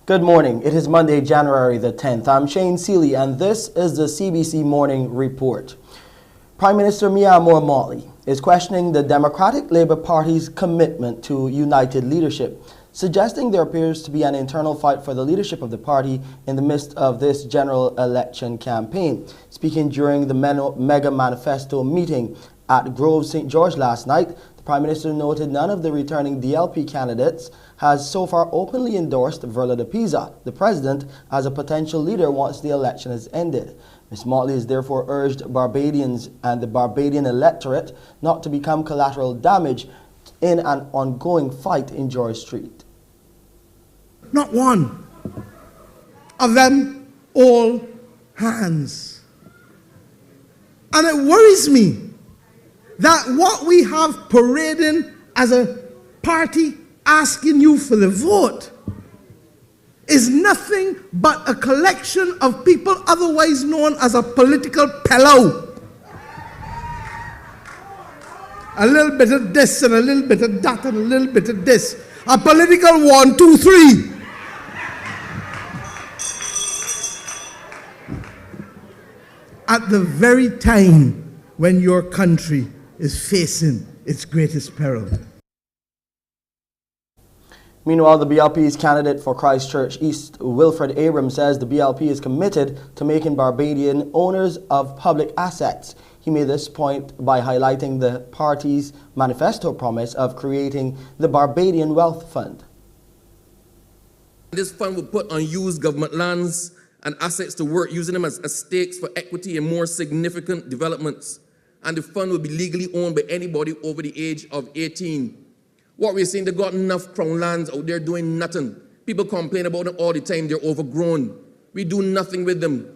Good morning. It is Monday, January the 10th. I'm Shane Seeley, and this is the CBC Morning Report. Prime Minister Mornin Barbados is questioning the Democratic Labour Party's commitment to united leadership, suggesting there appears to be an internal fight for the leadership of the party in the midst of this general election campaign. Speaking during the Mega Manifesto meeting at Grove St. George last night, the Prime Minister noted none of the returning DLP candidates has so far openly endorsed Verla de Pisa, the president, as a potential leader once the election has ended. Ms. Motley has therefore urged Barbadians and the Barbadian electorate not to become collateral damage in an ongoing fight in George Street. Not one of them all hands. And it worries me that what we have parading as a party asking you for the vote is nothing but a collection of people otherwise known as a political pillow. A little bit of this and a little bit of that and a little bit of this. A political 1, 2, 3. At the very time when your country is facing its greatest peril. Meanwhile, the BLP's candidate for Christchurch East, Wilfred Abrams, says the BLP is committed to making Barbadian owners of public assets. He made this point by highlighting the party's manifesto promise of creating the Barbadian Wealth Fund. This fund will put unused government lands and assets to work, using them as stakes for equity and more significant developments. And the fund will be legally owned by anybody over the age of 18. What we're saying, they've got enough crown lands out there doing nothing. People complain about them all the time. They're overgrown. We do nothing with them.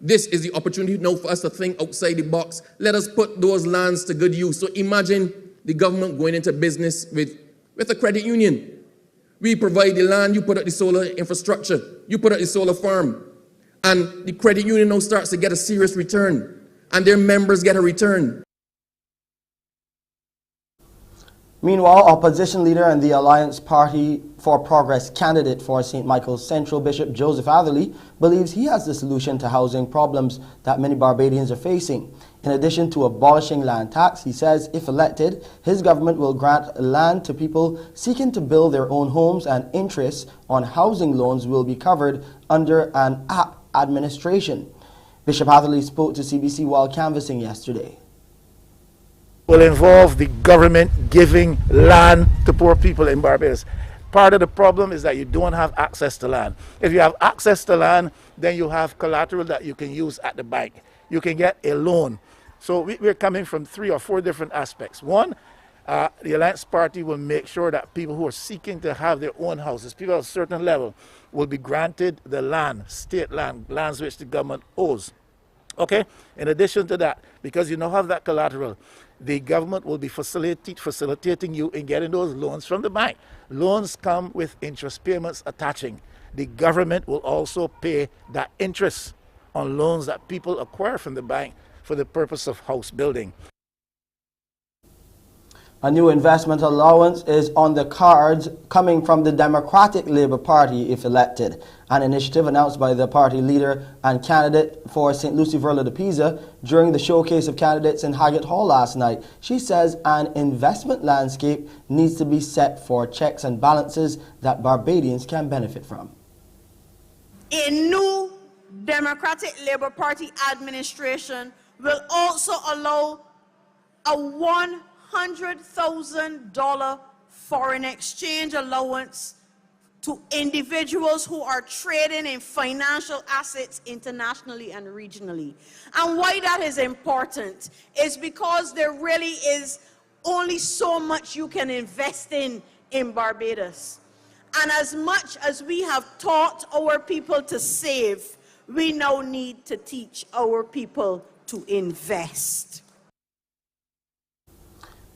This is the opportunity now for us to think outside the box. Let us put those lands to good use. So imagine the government going into business with a credit union. We provide the land, you put up the solar infrastructure, you put up the solar farm, and the credit union now starts to get a serious return, and their members get a return. Meanwhile, opposition leader and the Alliance Party for Progress candidate for St. Michael's Central, Bishop Joseph Atherley, believes he has the solution to housing problems that many Barbadians are facing. In addition to abolishing land tax, he says if elected, his government will grant land to people seeking to build their own homes, and interest on housing loans will be covered under an app administration. Bishop Atherley spoke to CBC while canvassing yesterday. Will involve the government giving land to poor people in Barbados. Part of the problem is that you don't have access to land. If you have access to land, then you have collateral that you can use at the bank. You can get a loan. So we're coming from 3 or 4 different aspects. One, the Alliance Party will make sure that people who are seeking to have their own houses, people at a certain level, will be granted the land, state land, lands which the government owes. Okay? In addition to that, because you now have that collateral, the government will be facilitating you in getting those loans from the bank. Loans come with interest payments attaching. The government will also pay that interest on loans that people acquire from the bank for the purpose of house building. A new investment allowance is on the cards coming from the Democratic Labour Party if elected. An initiative announced by the party leader and candidate for St. Lucie Verla de Pisa during the showcase of candidates in Haggett Hall last night. She says an investment landscape needs to be set for checks and balances that Barbadians can benefit from. A new Democratic Labour Party administration will also allow a $100,000 foreign exchange allowance to individuals who are trading in financial assets internationally and regionally. And why that is important is because there really is only so much you can invest in Barbados. And as much as we have taught our people to save, we now need to teach our people to invest.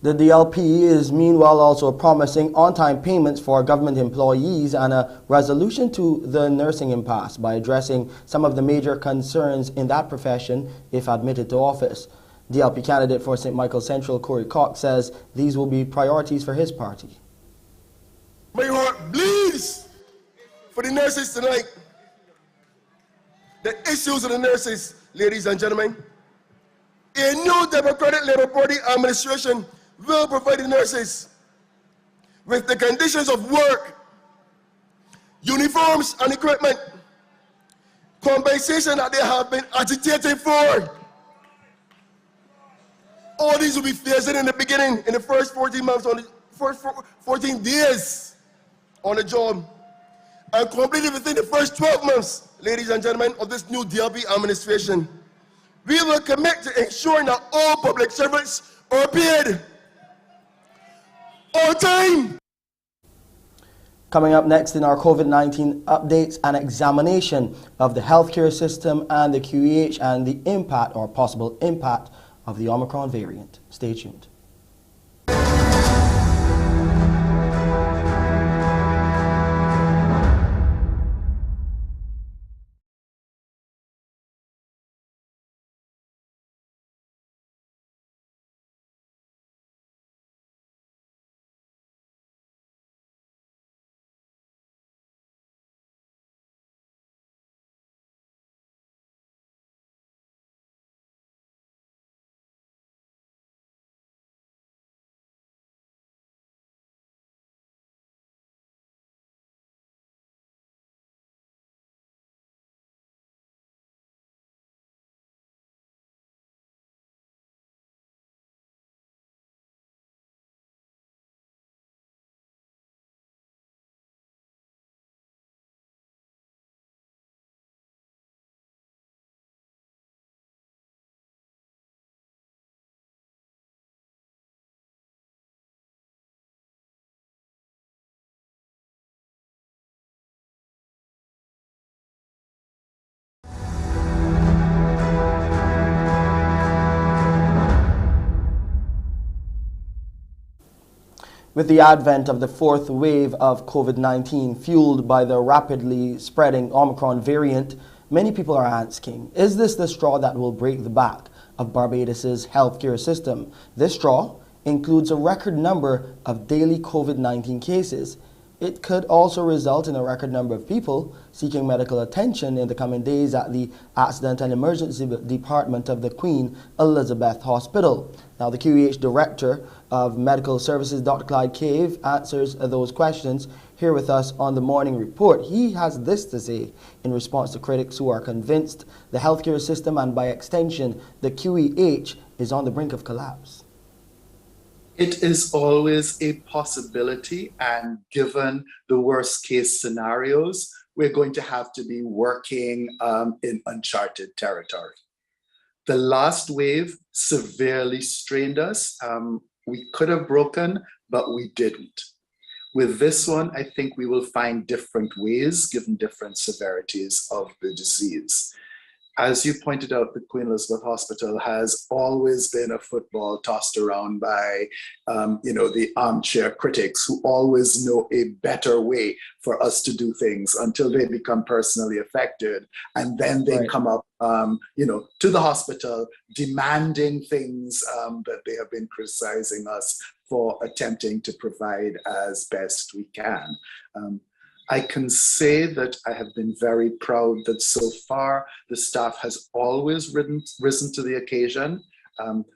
The DLP is meanwhile also promising on-time payments for government employees and a resolution to the nursing impasse by addressing some of the major concerns in that profession if admitted to office. DLP candidate for St. Michael's Central, Corey Cox, says these will be priorities for his party. My heart bleeds for the nurses tonight. The issues of the nurses, ladies and gentlemen. A new Democratic Labour Party administration will provide the nurses with the conditions of work, uniforms and equipment, compensation that they have been agitating for. All these will be phased in the beginning, in the first 14 months, on the first 14 days on the job, and completed within the first 12 months, ladies and gentlemen, of this new DLP administration. We will commit to ensuring that all public servants are paid on time. Coming up next in our COVID-19 updates, an examination of the healthcare system and the QEH and the impact or possible impact of the Omicron variant. Stay tuned. With the advent of the fourth wave of COVID-19 fueled by the rapidly spreading Omicron variant, many people are asking, is this the straw that will break the back of Barbados' healthcare system? This straw includes a record number of daily COVID-19 cases. It could also result in a record number of people seeking medical attention in the coming days at the Accident and Emergency Department of the Queen Elizabeth Hospital. Now, the QEH Director of Medical Services, Dr. Clyde Cave, answers those questions here with us on the Morning Report. He has this to say in response to critics who are convinced the healthcare system and by extension the QEH is on the brink of collapse. It is always a possibility, and given the worst case scenarios, we're going to have to be working in uncharted territory. The last wave severely strained us. We could have broken, but we didn't. With this one, I think we will find different ways given different severities of the disease. As you pointed out, the Queen Elizabeth Hospital has always been a football tossed around by, the armchair critics who always know a better way for us to do things until they become personally affected. And then they come up, to the hospital demanding things that they have been criticizing us for attempting to provide as best we can. I can say that I have been very proud that so far the staff has always risen to the occasion.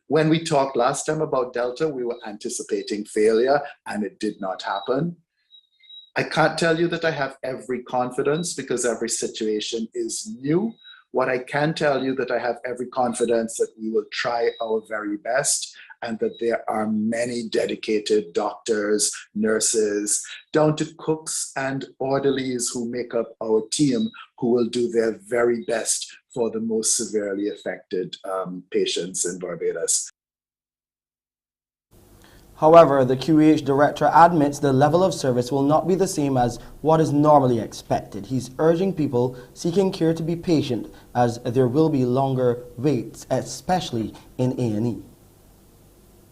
When we talked last time about Delta, we were anticipating failure and it did not happen. I can't tell you that I have every confidence because every situation is new. What I can tell you that I have every confidence that we will try our very best and that there are many dedicated doctors, nurses, down to cooks and orderlies who make up our team who will do their very best for the most severely affected patients in Barbados. However, the QEH director admits the level of service will not be the same as what is normally expected. He's urging people seeking care to be patient as there will be longer waits, especially in A&E.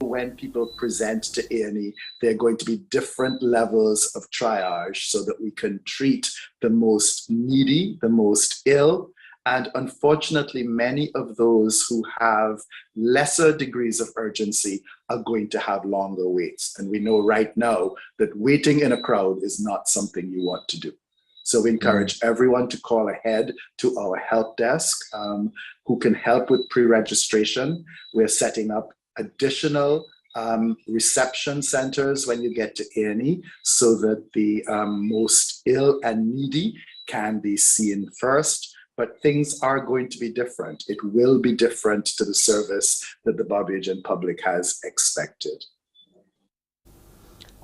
When people present to A&E, there are going to be different levels of triage so that we can treat the most needy, the most ill, and unfortunately, many of those who have lesser degrees of urgency are going to have longer waits. And we know right now that waiting in a crowd is not something you want to do. So we encourage everyone to call ahead to our help desk who can help with pre-registration. We're setting up additional reception centers when you get to A&E so that the most ill and needy can be seen first. But things are going to be different. It will be different to the service that the Barbadian public has expected.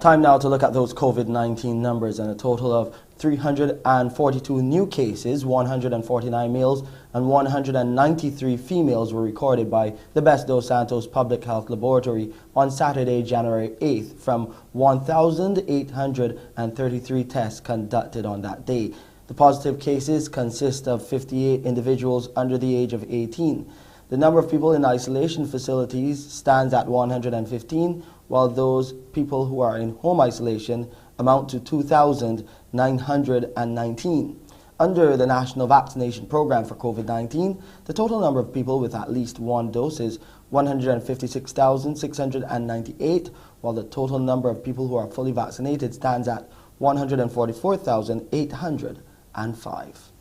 Time now to look at those COVID-19 numbers, and a total of 342 new cases, 149 males and 193 females were recorded by the Best dos Santos Public Health Laboratory on Saturday, January 8th, from 1,833 tests conducted on that day. The positive cases consist of 58 individuals under the age of 18. The number of people in isolation facilities stands at 115, while those people who are in home isolation amount to 2,919. Under the National Vaccination Program for COVID-19, the total number of people with at least one dose is 156,698, while the total number of people who are fully vaccinated stands at 144,805.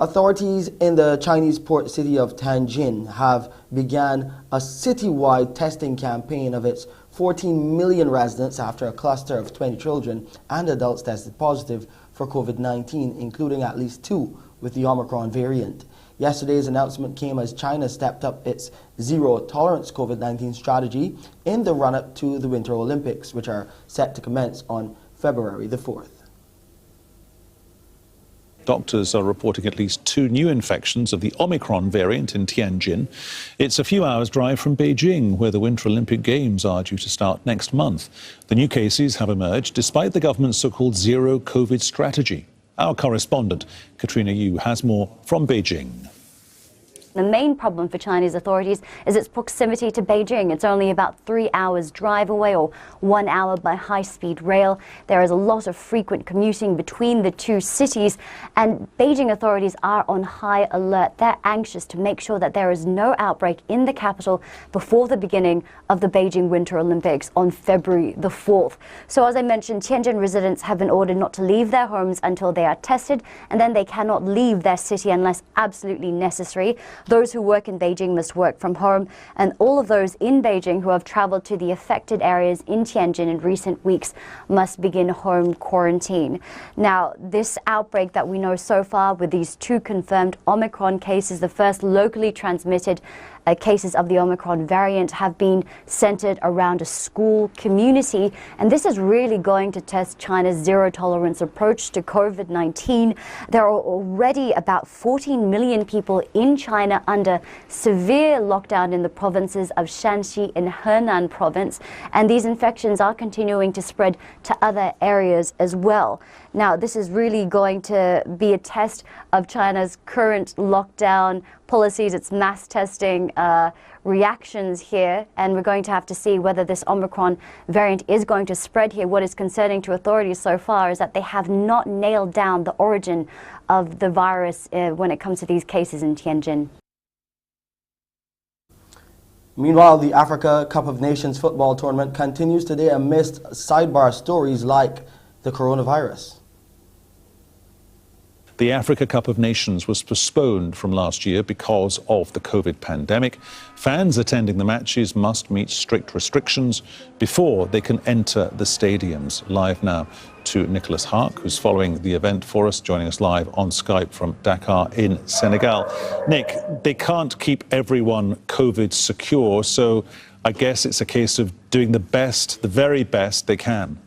Authorities in the Chinese port city of Tianjin have begun a citywide testing campaign of its 14 million residents after a cluster of 20 children and adults tested positive for COVID-19, including at least 2 with the Omicron variant. Yesterday's announcement came as China stepped up its zero-tolerance COVID-19 strategy in the run-up to the Winter Olympics, which are set to commence on February the 4th. Doctors are reporting at least 2 new infections of the Omicron variant in Tianjin. It's a few hours' drive from Beijing, where the Winter Olympic Games are due to start next month. The new cases have emerged despite the government's so-called zero-COVID strategy. Our correspondent, Katrina Yu, has more from Beijing. The main problem for Chinese authorities is its proximity to Beijing. It's only about 3 hours drive away, or 1 hour by high-speed rail. There is a lot of frequent commuting between the two cities, and Beijing authorities are on high alert. They're anxious to make sure that there is no outbreak in the capital before the beginning of the Beijing Winter Olympics on February the 4th. So as I mentioned, Tianjin residents have been ordered not to leave their homes until they are tested, and then they cannot leave their city unless absolutely necessary. Those who work in Beijing must work from home, and all of those in Beijing who have traveled to the affected areas in Tianjin in recent weeks must begin home quarantine. Now, this outbreak that we know so far, with these 2 confirmed Omicron cases, the first locally transmitted cases of the Omicron variant, have been centered around a school community, and this is really going to test China's zero-tolerance approach to COVID-19. There are already about 14 million people in China under severe lockdown in the provinces of Shanxi and Henan province, and these infections are continuing to spread to other areas as well. Now, this is really going to be a test of China's current lockdown policies, its mass testing reactions here, and we're going to have to see whether this Omicron variant is going to spread here. What is concerning to authorities so far is that they have not nailed down the origin of the virus when it comes to these cases in Tianjin. Meanwhile, the Africa Cup of Nations football tournament continues today amidst sidebar stories like the coronavirus. The Africa Cup of Nations was postponed from last year because of the COVID pandemic. Fans attending the matches must meet strict restrictions before they can enter the stadiums. Live now to Nicholas Hark, who's following the event for us, joining us live on Skype from Dakar in Senegal. Nick, they can't keep everyone COVID secure, so I guess it's a case of doing the best, the very best they can.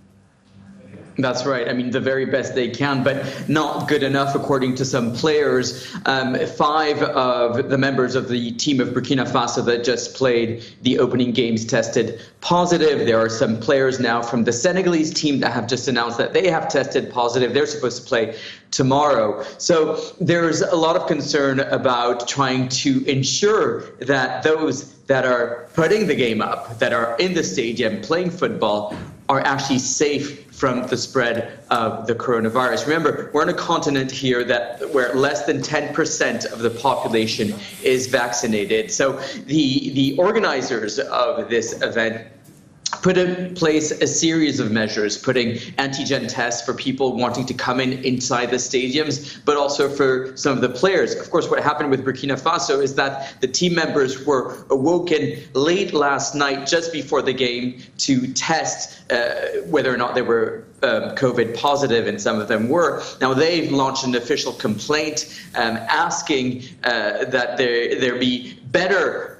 That's right. I mean, the very best they can, but not good enough, according to some players. 5 of the members of the team of Burkina Faso that just played the opening games tested positive. There are some players now from the Senegalese team that have just announced that they have tested positive. They're supposed to play tomorrow. So there's a lot of concern about trying to ensure that those that are putting the game up, that are in the stadium playing football, are actually safe from the spread of the coronavirus. Remember, we're on a continent here where less than 10% of the population is vaccinated. So the organizers of this event put in place a series of measures, putting antigen tests for people wanting to come inside the stadiums, but also for some of the players. Of course, what happened with Burkina Faso is that the team members were awoken late last night, just before the game, to test whether or not they were COVID positive, and some of them were. Now, they've launched an official complaint asking that there be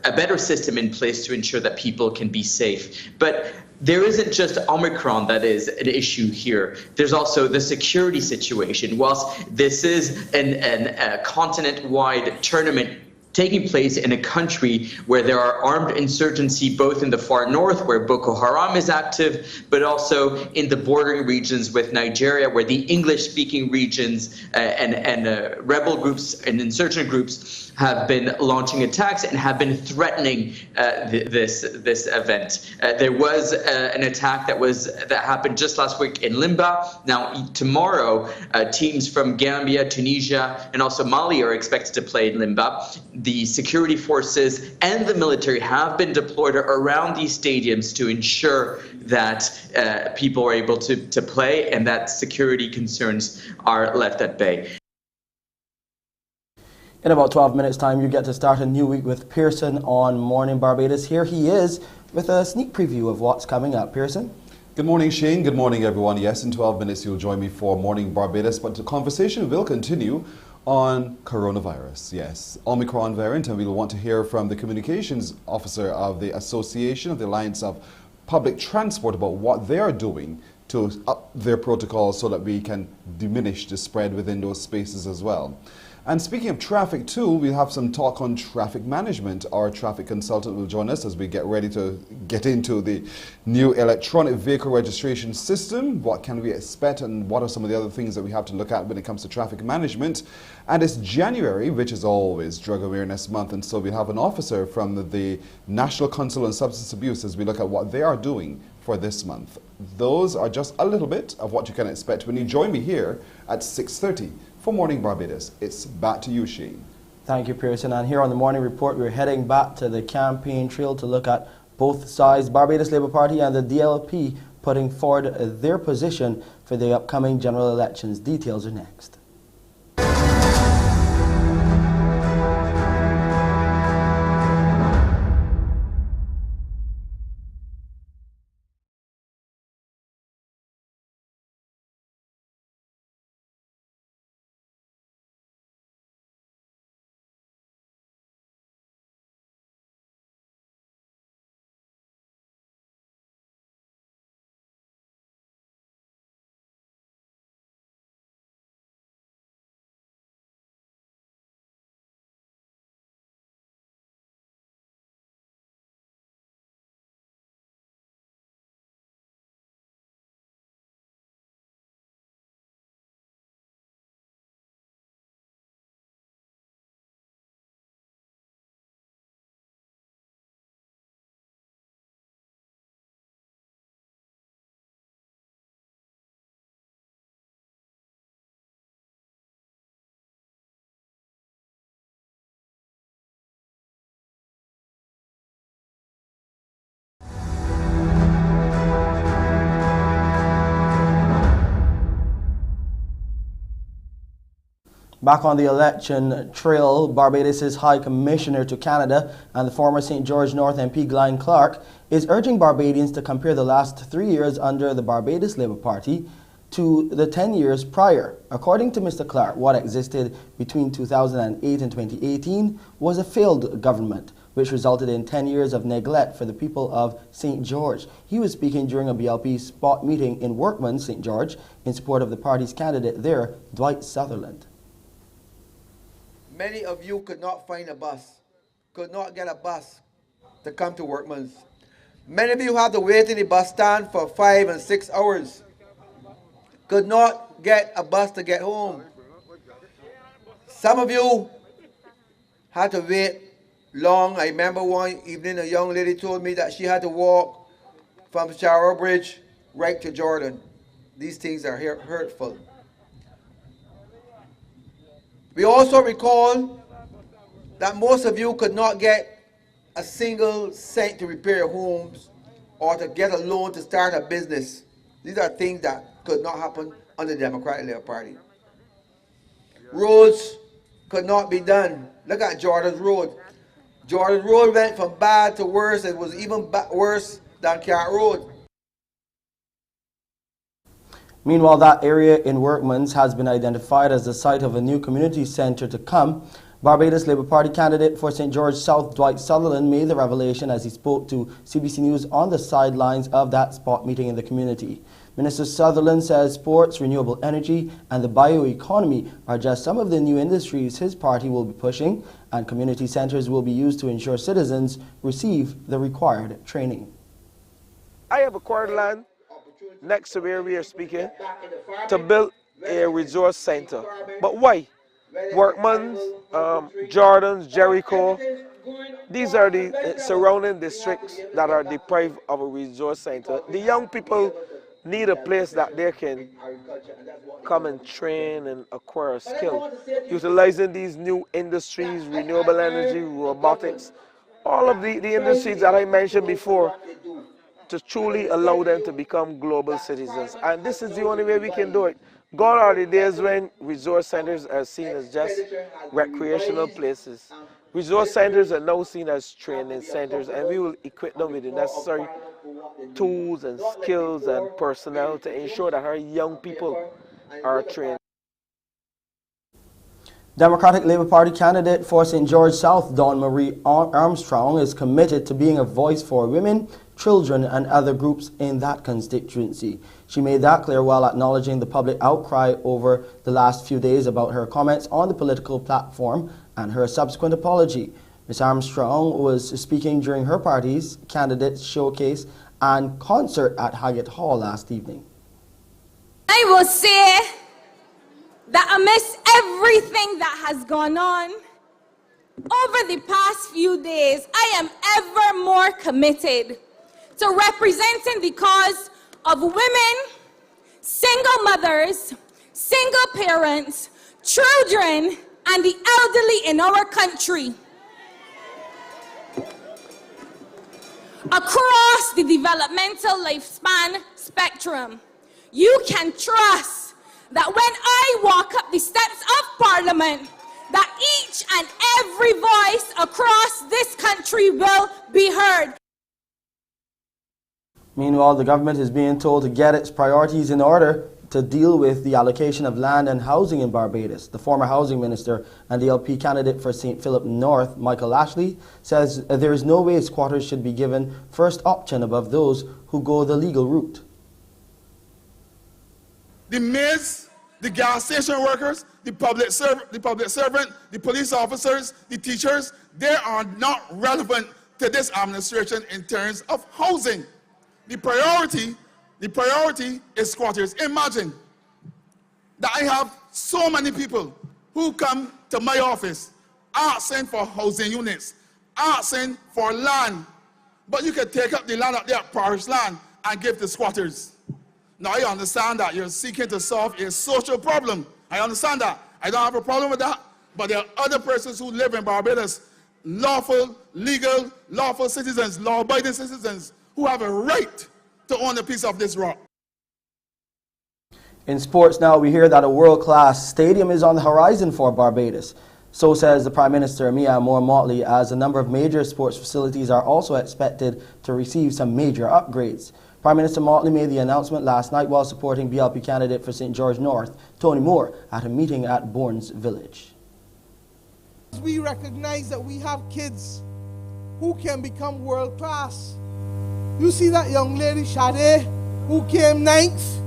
a better system in place to ensure that people can be safe. But there isn't just Omicron that is an issue here. There's also the security situation. Whilst this is a continent-wide tournament taking place in a country where there are armed insurgency, both in the far north, where Boko Haram is active, but also in the bordering regions with Nigeria, where the English-speaking regions and rebel groups and insurgent groups have been launching attacks and have been threatening this event. There was an attack that happened just last week in Limba. Now, tomorrow, teams from Gambia, Tunisia, and also Mali are expected to play in Limba. The security forces and the military have been deployed around these stadiums to ensure that people are able to play and that security concerns are left at bay. In about 12 minutes' time, you get to start a new week with Pearson on Morning Barbados. Here he is with a sneak preview of what's coming up. Pearson? Good morning, Shane. Good morning, everyone. Yes, in 12 minutes, you'll join me for Morning Barbados, but the conversation will continue on coronavirus. Yes, Omicron variant, and we'll want to hear from the communications officer of the Association of the Alliance of Public Transport about what they are doing to up their protocols so that we can diminish the spread within those spaces as well. And speaking of traffic too, we'll have some talk on traffic management. Our traffic consultant will join us as we get ready to get into the new electronic vehicle registration system. What can we expect, and what are some of the other things that we have to look at when it comes to traffic management? And it's January, which is always Drug Awareness Month, and so we'll have an officer from the National Council on Substance Abuse as we look at what they are doing for this month. Those are just a little bit of what you can expect when you join me here at 6:30. For Morning Barbados, it's back to you, Shane. Thank you, Pearson. And here on the Morning Report, we're heading back to the campaign trail to look at both sides, Barbados Labour Party and the DLP, putting forward their position for the upcoming general elections. Details are next. Back on the election trail, Barbados' High Commissioner to Canada and the former St. George North MP Glenn Clark is urging Barbadians to compare the last 3 years under the Barbados Labour Party to the 10 years prior. According to Mr. Clark, what existed between 2008 and 2018 was a failed government, which resulted in 10 years of neglect for the people of St. George. He was speaking during a BLP spot meeting in Workman, St. George, in support of the party's candidate there, Dwight Sutherland. Many of you could not find a bus, could not get a bus to come to Workman's. Many of you had to wait in the bus stand for 5 and 6 hours, could not get a bus to get home. Some of you had to wait long. I remember one evening a young lady told me that she had to walk from Shower Bridge right to Jordan. These things are hurtful. We also recall that most of you could not get a single cent to repair your homes or to get a loan to start a business. These are things that could not happen under the Democratic Labour Party. Roads could not be done. Look at Jordan's Road. Jordan's Road went from bad to worse. It was even worse than Carrot Road. Meanwhile, that area in Workman's has been identified as the site of a new community centre to come. Barbados Labour Party candidate for St. George South, Dwight Sutherland, made the revelation as he spoke to CBC News on the sidelines of that spot meeting in the community. Minister Sutherland says sports, renewable energy and the bioeconomy are just some of the new industries his party will be pushing, and community centres will be used to ensure citizens receive the required training. I have acquired land next to where we are speaking to build a resource center. But why? Workman's, Jordan's, Jericho, these are the surrounding districts that are deprived of a resource center. The young people need a place that they can come and train and acquire a skill. Utilizing these new industries, renewable energy, robotics, all of the industries that I mentioned before, to truly allow them to become global citizens. And this is the only way we can do it. Gone are the days when resource centers are seen as just recreational places. Resource centers are now seen as training centers, and we will equip them with the necessary tools and skills and personnel to ensure that our young people are trained. Democratic Labour Party candidate for St. George South, Dawn Marie Armstrong, is committed to being a voice for women, children and other groups in that constituency. She made that clear while acknowledging the public outcry over the last few days about her comments on the political platform and her subsequent apology. Ms. Armstrong was speaking during her party's candidate showcase and concert at Haggett Hall last evening. I will say that amidst everything that has gone on over the past few days, I am ever more committed to representing the cause of women, single mothers, single parents, children, and the elderly in our country. Across the developmental lifespan spectrum, you can trust that when I walk up the steps of Parliament, that each and every voice across this country will be heard. Meanwhile, the government is being told to get its priorities in order to deal with the allocation of land and housing in Barbados. The former housing minister and the LP candidate for St. Philip North, Michael Ashley, says there is no way squatters should be given first option above those who go the legal route. The maids, the gas station workers, the public servant, the police officers, the teachers, they are not relevant to this administration in terms of housing. The priority is squatters. Imagine that I have so many people who come to my office asking for housing units, asking for land, but you can take up the land up there, parish land, and give to squatters. Now, I understand that you're seeking to solve a social problem. I understand that. I don't have a problem with that. But there are other persons who live in Barbados, lawful, legal, lawful citizens, law-abiding citizens, who have a right to own a piece of this rock. In sports now, we hear that a world-class stadium is on the horizon for Barbados. So says the Prime Minister, Mia Moore-Motley, as a number of major sports facilities are also expected to receive some major upgrades. Prime Minister Motley made the announcement last night while supporting BLP candidate for St. George North, Tony Moore, at a meeting at Bourne's Village. We recognize that we have kids who can become world class. You see that young lady, Sade, who came ninth?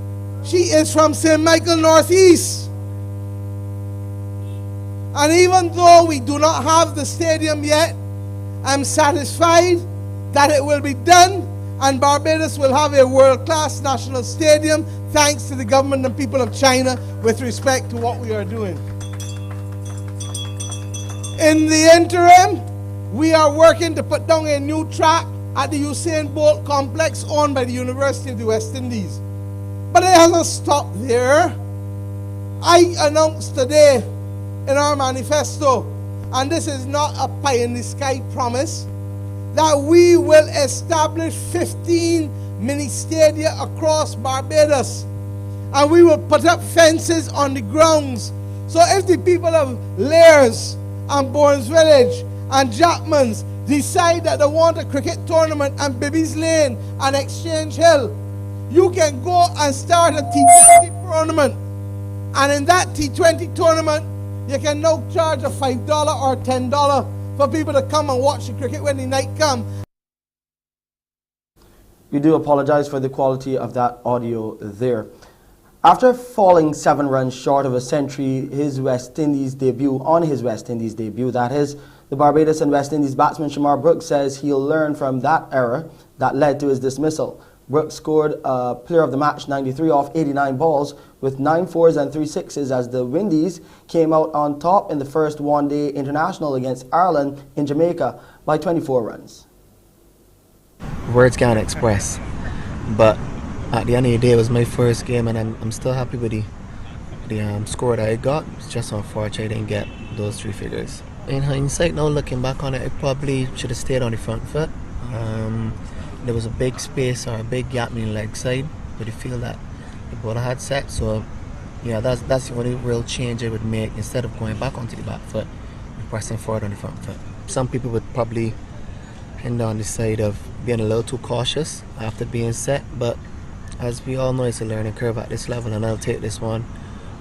She is from St. Michael Northeast. And even though we do not have the stadium yet, I'm satisfied that it will be done and Barbados will have a world-class national stadium thanks to the government and people of China with respect to what we are doing. In the interim, we are working to put down a new track at the Usain Bolt complex owned by the University of the West Indies. But it hasn't stopped there. I announced today in our manifesto, and this is not a pie-in-the-sky promise, that we will establish 15 mini stadia across Barbados. And we will put up fences on the grounds. So if the people of Lairs and Bournes Village and Jackmans decide that they want a cricket tournament and Bibby's Lane and Exchange Hill, you can go and start a T20 tournament. And in that T20 tournament, you can now charge a $5 or $10 for people to come and watch the cricket when the night comes. We do apologize for the quality of that audio there. After falling 7 runs short of a century, his West Indies debut, that is, the Barbados and West Indies batsman Shamar Brooks says he'll learn from that error that led to his dismissal. Brooks scored a player of the match 93 off 89 balls with 9 fours and 3 sixes as the Windies came out on top in the first one-day international against Ireland in Jamaica by 24 runs. Words can't express, but at the end of the day, it was my first game, and I'm still happy with the score that I got. It's just unfortunate I didn't get those 3 figures. In hindsight, now looking back on it, I probably should have stayed on the front foot. There was a big space or a big gap in the leg side with the field that the bowler had set. So, yeah, that's the only real change I would make instead of going back onto the back foot and pressing forward on the front foot. Some people would probably end on the side of being a little too cautious after being set, but as we all know, it's a learning curve at this level, and I'll take this one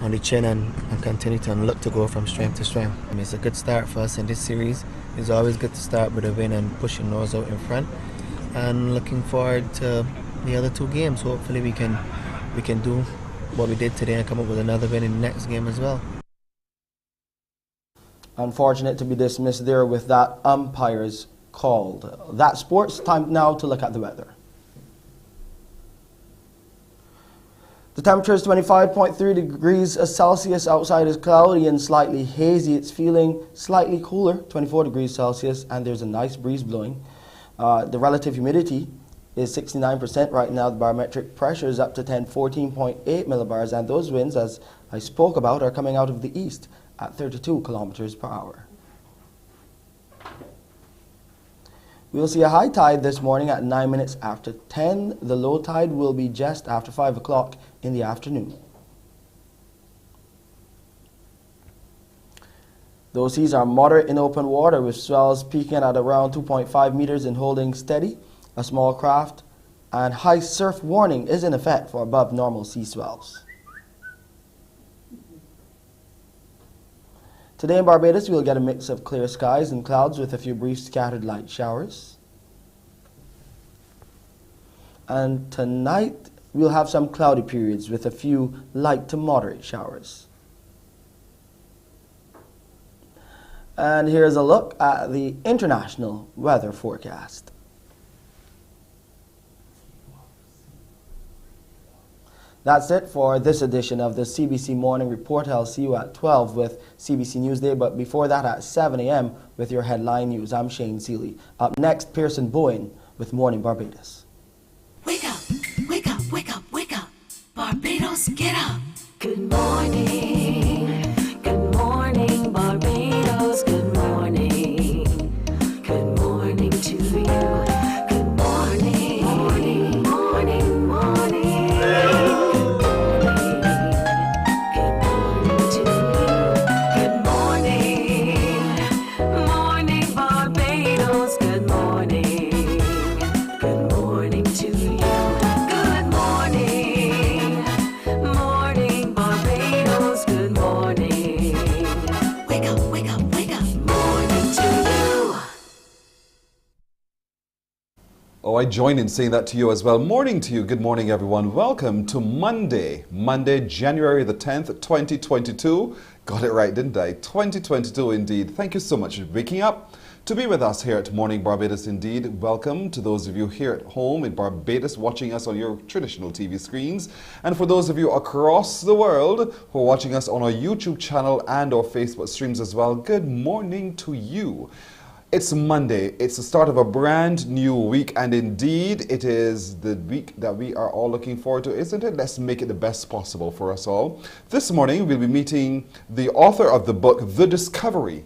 on the chin and continue to look to go from strength to strength. I mean, it's a good start for us in this series. It's always good to start with a win and pushing those out in front. And looking forward to the other 2 games. Hopefully we can do what we did today and come up with another win in the next game as well. Unfortunate to be dismissed there with that umpire's called. That's sports. Time now to look at the weather. The temperature is 25.3 degrees Celsius. Outside is cloudy and slightly hazy. It's feeling slightly cooler, 24 degrees Celsius, and there's a nice breeze blowing. The relative humidity is 69% right now. The barometric pressure is up to 14.8 millibars, and those winds, as I spoke about, are coming out of the east at 32 kilometers per hour. We'll see a high tide this morning at 9 minutes after 10. The low tide will be just after 5 o'clock in the afternoon. Those seas are moderate in open water with swells peaking at around 2.5 meters and holding steady. A small craft and high surf warning is in effect for above normal sea swells. Today in Barbados, we'll get a mix of clear skies and clouds with a few brief scattered light showers. And tonight, we'll have some cloudy periods with a few light to moderate showers. And here's a look at the international weather forecast. That's it for this edition of the CBC Morning Report. I'll see you at 12 with CBC Newsday, but before that at 7 a.m. with your headline news. I'm Shane Seeley. Up next, Pearson Bowen with Morning Barbados. Wake up, wake up, wake up, wake up. Barbados, get up. Good morning, Barbados, good morning. Good morning to you. Good morning, morning, morning, morning. Oh, I join in saying that to you as well. Morning to you. Good morning, everyone. Welcome to Monday, January the 10th, 2022. Got it right, didn't I? 2022 indeed. Thank you so much for waking up to be with us here at Morning Barbados indeed. Welcome to those of you here at home in Barbados watching us on your traditional TV screens. And for those of you across the world who are watching us on our YouTube channel and our Facebook streams as well, good morning to you. It's Monday. It's the start of a brand new week, and indeed it is the week that we are all looking forward to, isn't it? Let's make it the best possible for us all. This morning we'll be meeting the author of the book The Discovery,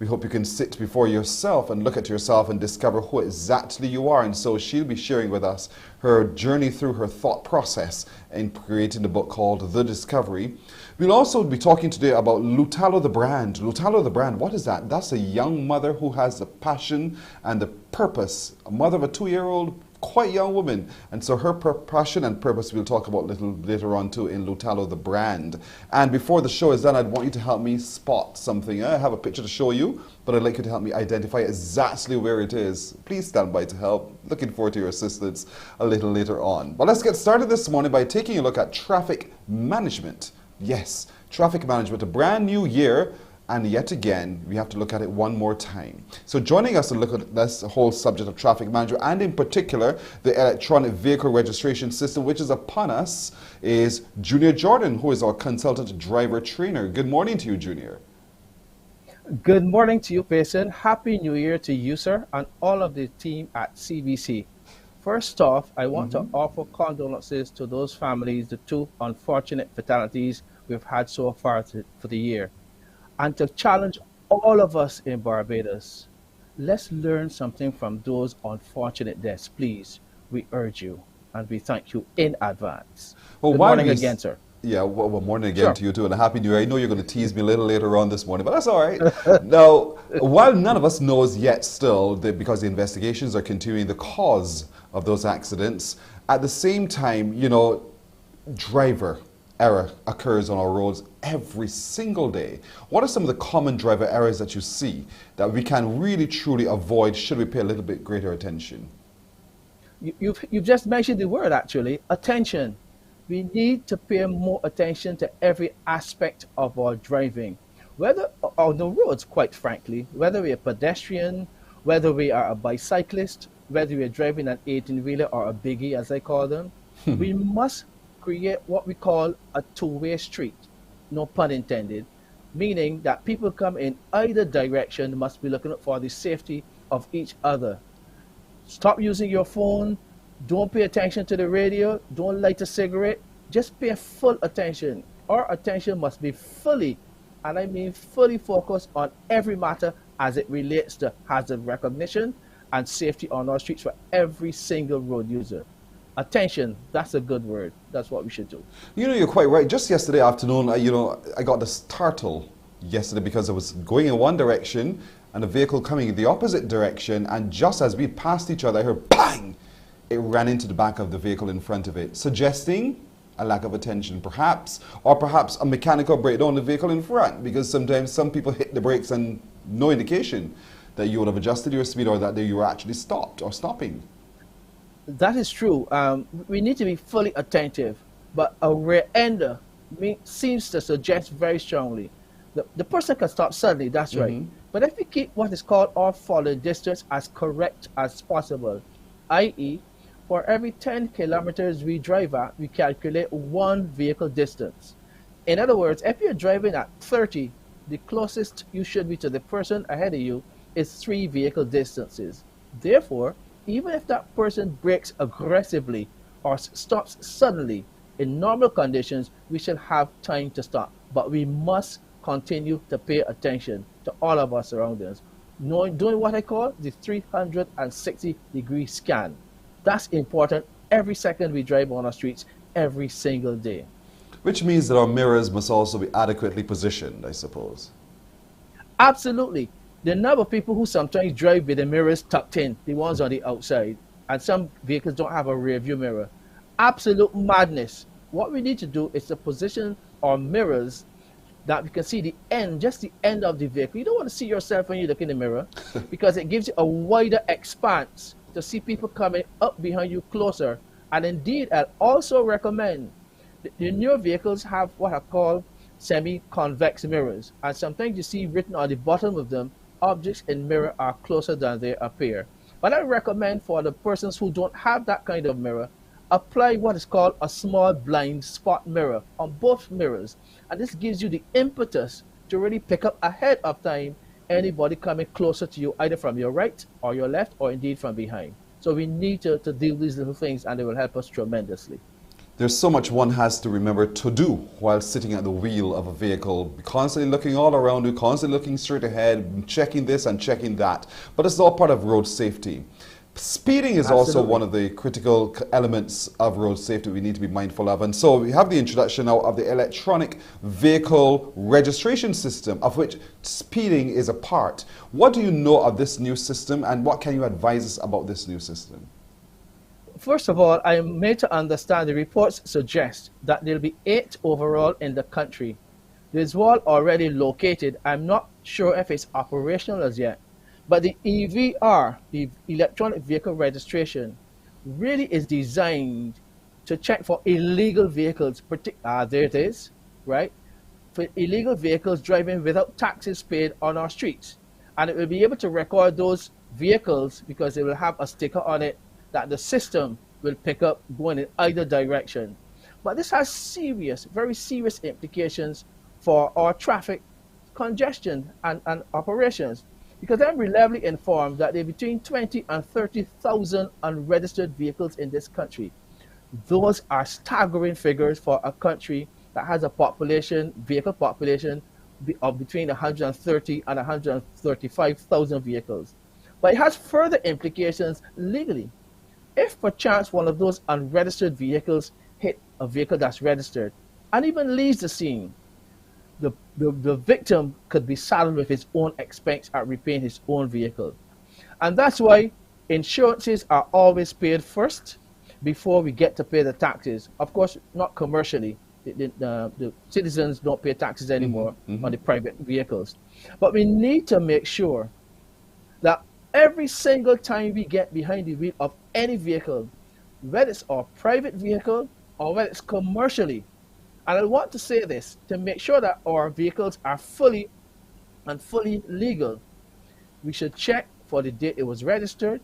We hope you can sit before yourself and look at yourself and discover who exactly you are. And so she'll be sharing with us her journey through her thought process in creating the book called The Discovery. We'll also be talking today about Lutalo the brand. Lutalo the brand, what is that? That's a young mother who has the passion and the purpose, a mother of a 2-year-old, quite young woman. And so her passion and purpose we'll talk about a little later on too in Lutalo the brand. And before the show is done, I'd want you to help me spot something. I have a picture to show you, but I'd like you to help me identify exactly where it is. Please stand by to help. Looking forward to your assistance a little later on. But let's get started this morning by taking a look at traffic management. Yes, traffic management, a brand new year. And yet again, we have to look at it one more time. So joining us to look at this whole subject of traffic management, and in particular, the electronic vehicle registration system, which is upon us, is Junior Jordan, who is our consultant driver trainer. Good morning to you, Junior. Good morning to you, Payson. Happy New Year to you, sir, and all of the team at CBC. First off, I want to offer condolences to those families, the 2 unfortunate fatalities we've had so far for the year. And to challenge all of us in Barbados, let's learn something from those unfortunate deaths, please. We urge you, and we thank you in advance. Well, Good morning again, sir. Yeah, well, morning again to you too, and a happy new year. I know you're going to tease me a little later on this morning, but that's all right. Now, while none of us knows yet still, because the investigations are continuing, the cause of those accidents, at the same time, you know, driver error occurs on our roads every single day. What are some of the common driver errors that you see that we can really truly avoid should we pay a little bit greater attention? You've just mentioned the word, actually, attention. We need to pay more attention to every aspect of our driving, whether on the roads, quite frankly, whether we're a pedestrian, whether we are a bicyclist, whether we're driving an 18-wheeler or a biggie, as I call them. We must create what we call a two-way street, no pun intended, meaning that people come in either direction must be looking out for the safety of each other. Stop using your phone, don't pay attention to the radio, don't light a cigarette, just pay full attention. Our attention must be fully, and I mean fully focused on every matter as it relates to hazard recognition and safety on our streets for every single road user. Attention, that's a good word. That's what we should do. You know, you're quite right. Just yesterday afternoon, I got this startle yesterday because I was going in one direction and a vehicle coming in the opposite direction, and just as we passed each other, I heard bang! It ran into the back of the vehicle in front of it, suggesting a lack of attention, perhaps, or perhaps a mechanical breakdown in the vehicle in front, because sometimes some people hit the brakes and no indication that you would have adjusted your speed or that you were actually stopped or stopping. That is true. We need to be fully attentive, but a rear-ender seems to suggest very strongly the person can stop suddenly, that's right. But if we keep what is called our following distance as correct as possible, i.e., for every 10 kilometers we drive at, we calculate 1 vehicle distance. In other words, if you're driving at 30, the closest you should be to the person ahead of you is 3 vehicle distances. Therefore, even if that person brakes aggressively or stops suddenly, in normal conditions, we should have time to stop. But we must continue to pay attention to all of our surroundings, doing what I call the 360-degree scan. That's important every second we drive on our streets, every single day. Which means that our mirrors must also be adequately positioned, I suppose. Absolutely. The number of people who sometimes drive with the mirrors tucked in, the ones on the outside, and some vehicles don't have a rear view mirror. Absolute madness. What we need to do is to position our mirrors that we can see the end, just the end of the vehicle. You don't want to see yourself when you look in the mirror because it gives you a wider expanse to see people coming up behind you closer. And indeed, I'll also recommend the newer vehicles have what I call semi-convex mirrors. And sometimes you see written on the bottom of them, objects in mirror are closer than they appear. But I recommend for the persons who don't have that kind of mirror, apply what is called a small blind spot mirror on both mirrors. And this gives you the impetus to really pick up ahead of time anybody coming closer to you, either from your right or your left, or indeed from behind. So we need to deal with these little things, and they will help us tremendously. There's so much one has to remember to do while sitting at the wheel of a vehicle, constantly looking all around you, constantly looking straight ahead, checking this and checking that. But it's all part of road safety. Speeding is also one of the critical elements of road safety we need to be mindful of. And so we have the introduction now of the electronic vehicle registration system, of which speeding is a part. What do you know of this new system, and what can you advise us about this new system? First of all, I am made to understand the reports suggest that there will be 8 overall in the country. There's one already located. I'm not sure if it's operational as yet. But the EVR, the electronic vehicle registration, really is designed to check for illegal vehicles. There it is, right? For illegal vehicles driving without taxes paid on our streets. And it will be able to record those vehicles because it will have a sticker on it that the system will pick up going in either direction. But this has serious, very serious implications for our traffic congestion and operations. Because I'm reliably informed that there are between 20 and 30,000 unregistered vehicles in this country. Those are staggering figures for a country that has a population, vehicle population of between 130 and 135,000 vehicles. But it has further implications legally. If perchance one of those unregistered vehicles hit a vehicle that's registered and even leaves the scene, the victim could be saddled with his own expense at repaying his own vehicle. And that's why insurances are always paid first before we get to pay the taxes. Of course, not commercially. The citizens don't pay taxes anymore on the private vehicles. But we need to make sure that every single time we get behind the wheel of any vehicle, whether it's our private vehicle or whether it's commercially, and I want to say this to make sure that our vehicles are fully legal. We should check for the date it was registered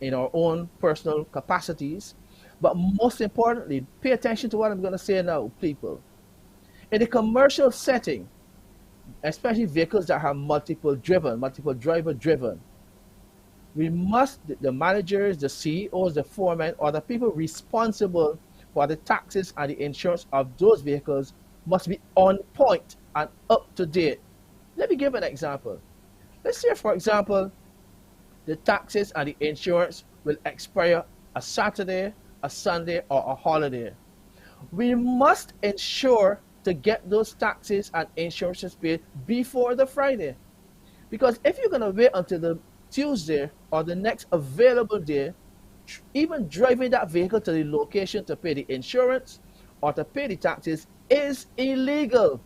in our own personal capacities. But most importantly, pay attention to what I'm going to say now, people. In a commercial setting, especially vehicles that are multiple driver driven, we must, the managers, the CEOs, the foremen, or the people responsible for the taxes and the insurance of those vehicles must be on point and up to date. Let me give an example. Let's say, for example, the taxes and the insurance will expire a Saturday, a Sunday, or a holiday. We must ensure to get those taxes and insurances paid before the Friday. Because if you're going to wait until the Tuesday or the next available day, even driving that vehicle to the location to pay the insurance or to pay the taxes is illegal.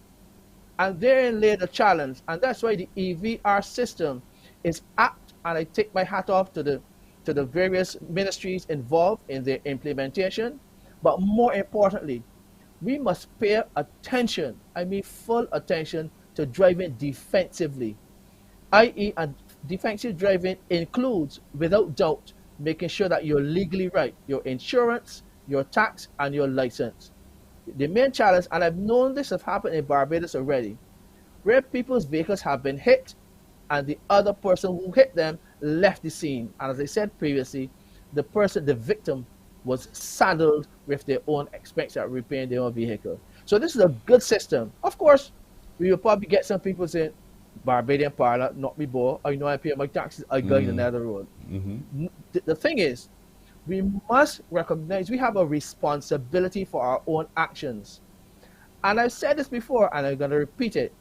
And therein lay the challenge. And that's why the EVR system is apt, and I take my hat off to the various ministries involved in their implementation. But more importantly, we must pay attention, I mean full attention, to driving defensively, i.e. defensive driving includes, without doubt, making sure that you're legally right, your insurance, your tax, and your license. The main challenge, and I've known this have happened in Barbados already, where people's vehicles have been hit and the other person who hit them left the scene. And as I said previously, the victim was saddled with their own expense at repairing their own vehicle. So this is a good system. Of course, we will probably get some people saying, Barbadian parlor, not me boy. I know I pay my taxes, I go in another road. The thing is, we must recognize we have a responsibility for our own actions. And I've said this before, and I'm going to repeat it.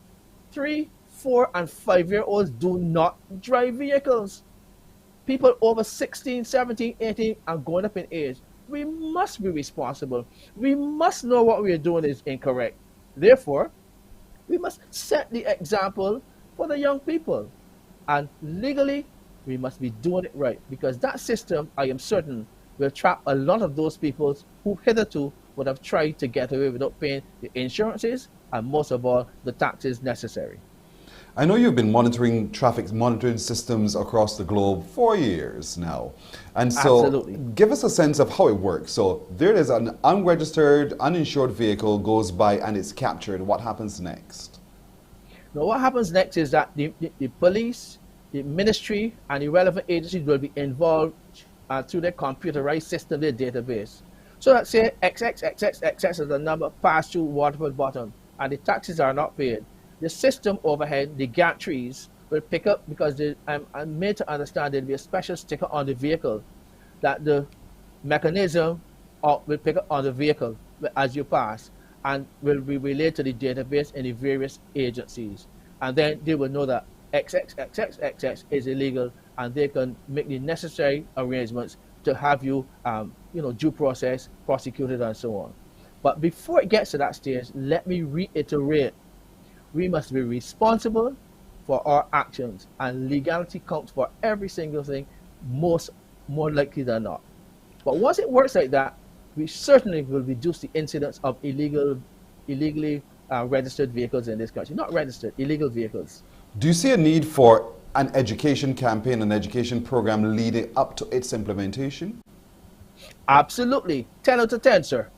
3, 4, and 5-year-olds do not drive vehicles. People over 16, 17, 18 and going up in age, we must be responsible. We must know what we are doing is incorrect. Therefore, we must set the example for the young people. And legally, we must be doing it right, because that system, I am certain, will trap a lot of those people who hitherto would have tried to get away without paying the insurances and, most of all, the taxes necessary. I know you've been monitoring traffic monitoring systems across the globe for years now. And so Absolutely. Give us a sense of how it works. So there is an unregistered, uninsured vehicle goes by and it's captured. What happens next? Now, what happens next is that the police, the ministry, and the relevant agencies will be involved through their computerized system, their database. So let's say XXXXXX is the number passed through Waterford Bottom, and the taxes are not paid. The system overhead, the gantries, will pick up because I'm made to understand there'll be a special sticker on the vehicle that the mechanism will pick up on the vehicle as you pass and will be relayed to the database in the various agencies. And then they will know that XXXXXX is illegal, and they can make the necessary arrangements to have you, due process, prosecuted, and so on. But before it gets to that stage, let me reiterate, we must be responsible for our actions, and legality counts for every single thing, more likely than not. But once it works like that, we certainly will reduce the incidence of illegally registered vehicles in this country. Not registered, illegal vehicles. Do you see a need for an education campaign, an education program leading up to its implementation? Absolutely. 10 out of 10, sir.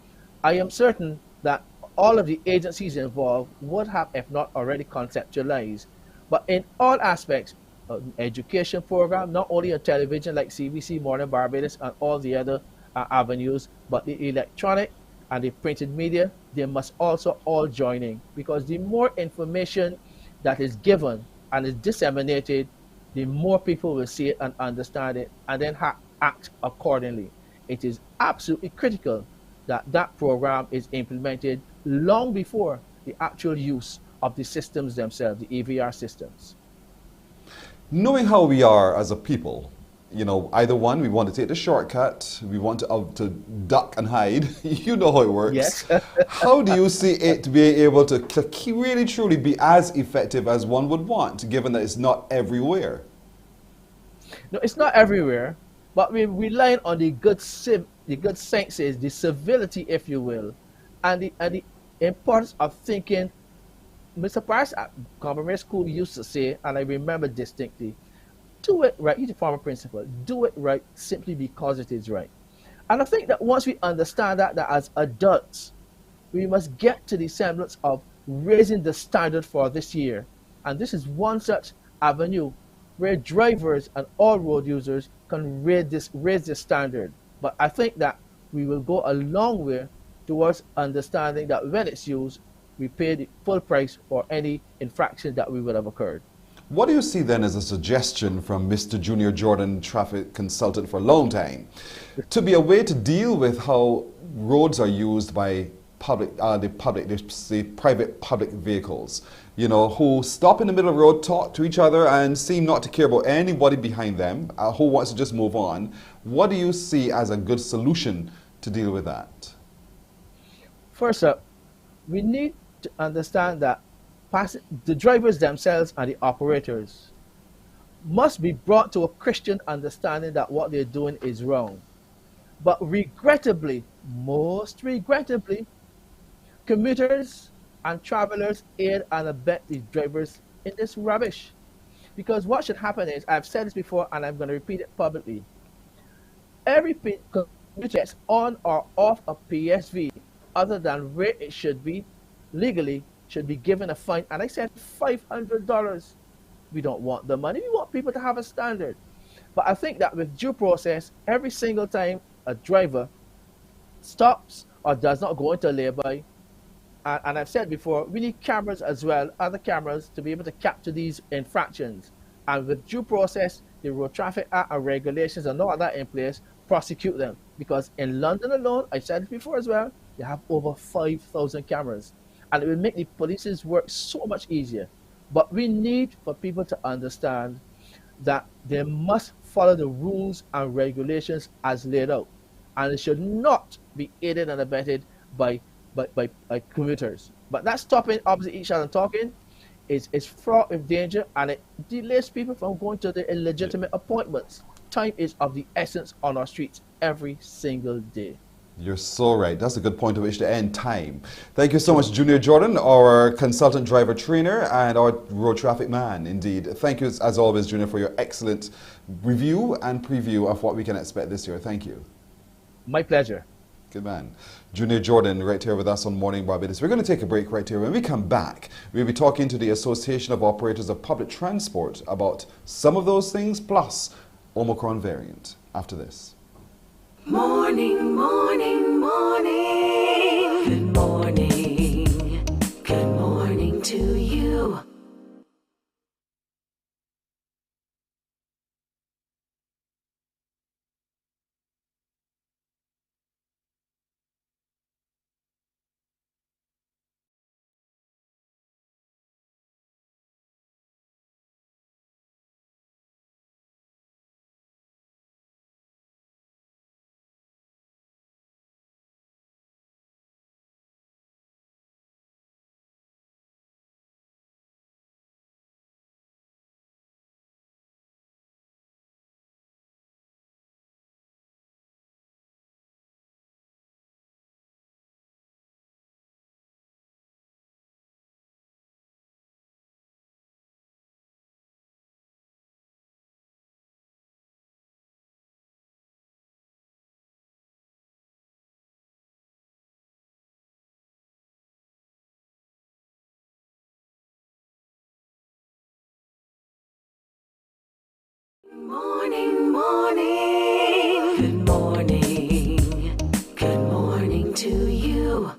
I am certain that all of the agencies involved would have, if not already conceptualized, but in all aspects, an education program, not only on television like CBC, Mornin Barbados, and all the other avenues, but the electronic and the printed media, they must also all join in, because the more information that is given and is disseminated, the more people will see it and understand it and then act accordingly. It is absolutely critical that that program is implemented long before the actual use of the systems themselves, the EVR systems. Knowing how we are as a people, either one, we want to take the shortcut, we want to duck and hide. You know how it works. Yes. How do you see it being able to really truly be as effective as one would want, given that it's not everywhere? No, it's not everywhere, but we're relying on the good senses, the civility, if you will, and the importance of thinking. Mr. Price at Compromise School used to say, and I remember distinctly, do it right. He's a former principal. Do it right simply because it is right. And I think that once we understand that as adults, we must get to the semblance of raising the standard for this year. And this is one such avenue where drivers and all road users can raise this standard. But I think that we will go a long way towards understanding that when it's used, we pay the full price for any infraction that we would have occurred. What do you see then as a suggestion from Mr. Junior Jordan, traffic consultant for a long time, to be a way to deal with how roads are used by private public vehicles, who stop in the middle of the road, talk to each other, and seem not to care about anybody behind them, who wants to just move on? What do you see as a good solution to deal with that? First up, we need to understand that the drivers themselves and the operators must be brought to a Christian understanding that what they're doing is wrong. But regrettably, most regrettably, commuters and travelers aid and abet the drivers in this rubbish. Because what should happen is, I've said this before and I'm going to repeat it publicly, every commuter gets on or off a PSV other than where it should be, legally, should be given a fine. And I said $500. We don't want the money. We want people to have a standard. But I think that with due process, every single time a driver stops or does not go into a lay-by, and I've said before, we need cameras as well, other cameras, to be able to capture these infractions. And with due process, the Road Traffic Act and regulations and all that in place, prosecute them. Because in London alone, I said it before as well, they have over 5,000 cameras. And it will make the police's work so much easier. But we need for people to understand that they must follow the rules and regulations as laid out. And it should not be aided and abetted by commuters. But that stopping opposite each other and talking is fraught with danger, and it delays people from going to their illegitimate appointments. Time is of the essence on our streets every single day. You're so right. That's a good point to which to end time. Thank you so much, Junior Jordan, our consultant driver trainer and our road traffic man, indeed. Thank you, as always, Junior, for your excellent review and preview of what we can expect this year. Thank you. My pleasure. Good man. Junior Jordan right here with us on Morning Barbados. We're going to take a break right here. When we come back, we'll be talking to the Association of Operators of Public Transport about some of those things, plus Omicron variant, after this. Morning, morning, morning. Good morning. Good morning to you. Morning, morning. Good morning. Good morning to you.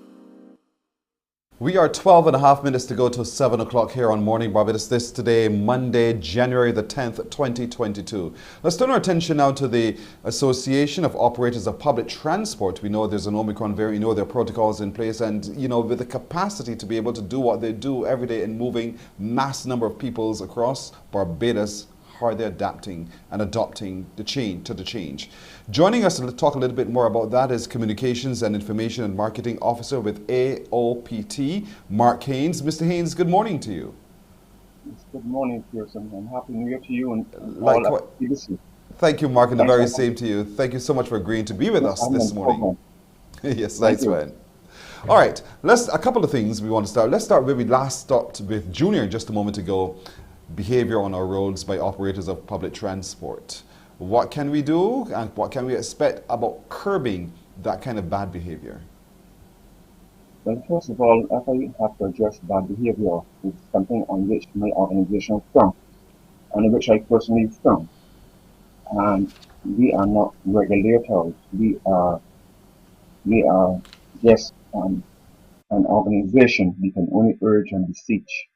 We are 12 and a half minutes to go to 7 o'clock here on Morning Barbados. This today, Monday, January the 10th, 2022. Let's turn our attention now to the Association of Operators of Public Transport. We know there's an Omicron variant, you know there are protocols in place, and you know, with the capacity to be able to do what they do every day in moving mass number of peoples across Barbados, how are they adapting and adopting the change? Joining us to talk a little bit more about that is Communications and Information and Marketing Officer with AOPT, Mark Haynes. Mr. Haynes, good morning to you. Good morning, Pearson, and Happy New Year to you and Likewise. Thank you, Mark, and the very same to you. Thank you so much for agreeing to be with us this morning. Yes, nice one. All right, a couple of things we want to start. Let's start where we last stopped with Junior just a moment ago. Behavior on our roads by operators of public transport. What can we do and what can we expect about curbing that kind of bad behavior? Well, first of all, if I have to address bad behavior, it's something on which my organization is strong and in which I personally strong. And we are not regulators. We are just an organization. We can only urge and beseech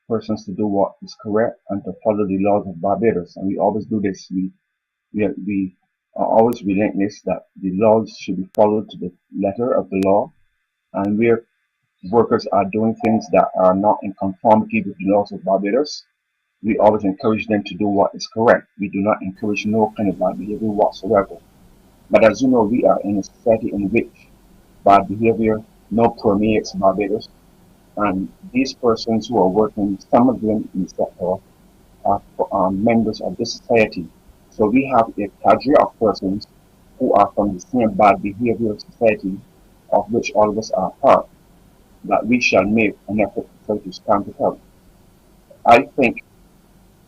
persons to do what is correct and to follow the laws of Barbados. And we always do this. We are always relentless that the laws should be followed to the letter of the law. And where workers are doing things that are not in conformity with the laws of Barbados, we always encourage them to do what is correct. We do not encourage no kind of bad behavior whatsoever. But as you know, we are in a society in which bad behavior now permeates Barbados. And these persons who are working, some of them in the sector, are members of this society. So we have a cadre of persons who are from the same bad behavior society of which all of us are part, that we shall make an effort to try to stand it out. I think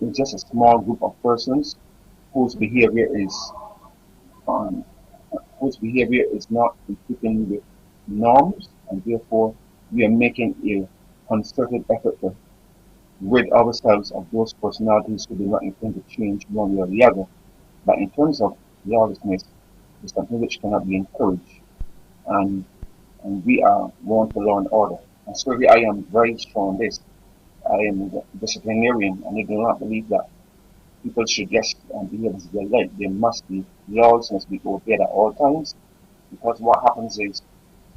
it's just a small group of persons whose behavior is not in keeping with norms, and therefore we are making a concerted effort to rid ourselves of those personalities who do not intend to change one way or the other. But in terms of lawlessness, it's something which cannot be encouraged, and we are born for law and order. And certainly I am very strong on this. I am a disciplinarian, and I do not believe that people should just behave as they like. There must be laws, must be obeyed at all times, because what happens is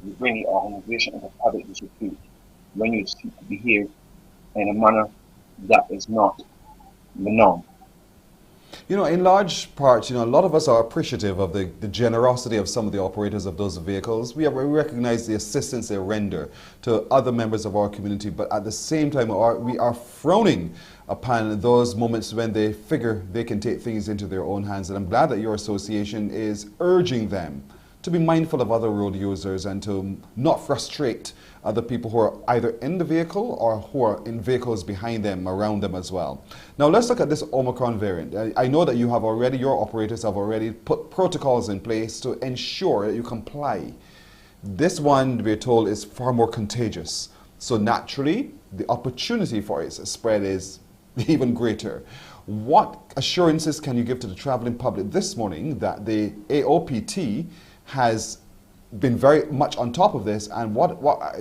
you bring the organization into public disrepute when you seek to behave in a manner that is not the norm. You know, in large part, you know, a lot of us are appreciative of the generosity of some of the operators of those vehicles. We recognize the assistance they render to other members of our community, but at the same time, we are frowning upon those moments when they figure they can take things into their own hands. And I'm glad that your association is urging them to be mindful of other road users and to not frustrate other people who are either in the vehicle or who are in vehicles behind them, around them as well. Now let's look at this Omicron variant. I know that you have already, your operators have already put protocols in place to ensure that you comply. This one, we're told, is far more contagious. So naturally, the opportunity for its spread is even greater. What assurances can you give to the traveling public this morning that the AOPT has been very much on top of this, and what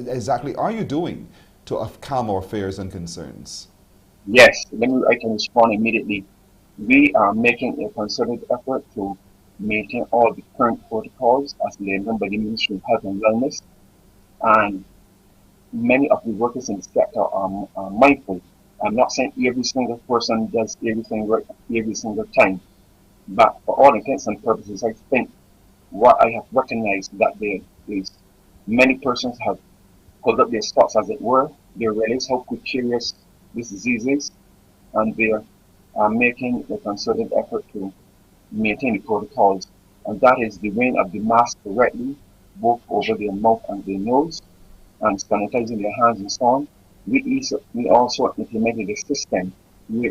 exactly are you doing to calm our fears and concerns? Yes, I can respond immediately. We are making a concerted effort to maintain all the current protocols as laid down by the Ministry of Health and Wellness, and many of the workers in the sector are mindful. I'm not saying every single person does everything right every single time, but for all intents and purposes, I think what I have recognized that there is many persons have pulled up their stocks, as it were. They realize how precarious this disease is, and they are making a concerted effort to maintain the protocols. And that is the wearing of the mask correctly, both over their mouth and their nose, and sanitizing their hands and so on. We also implemented a system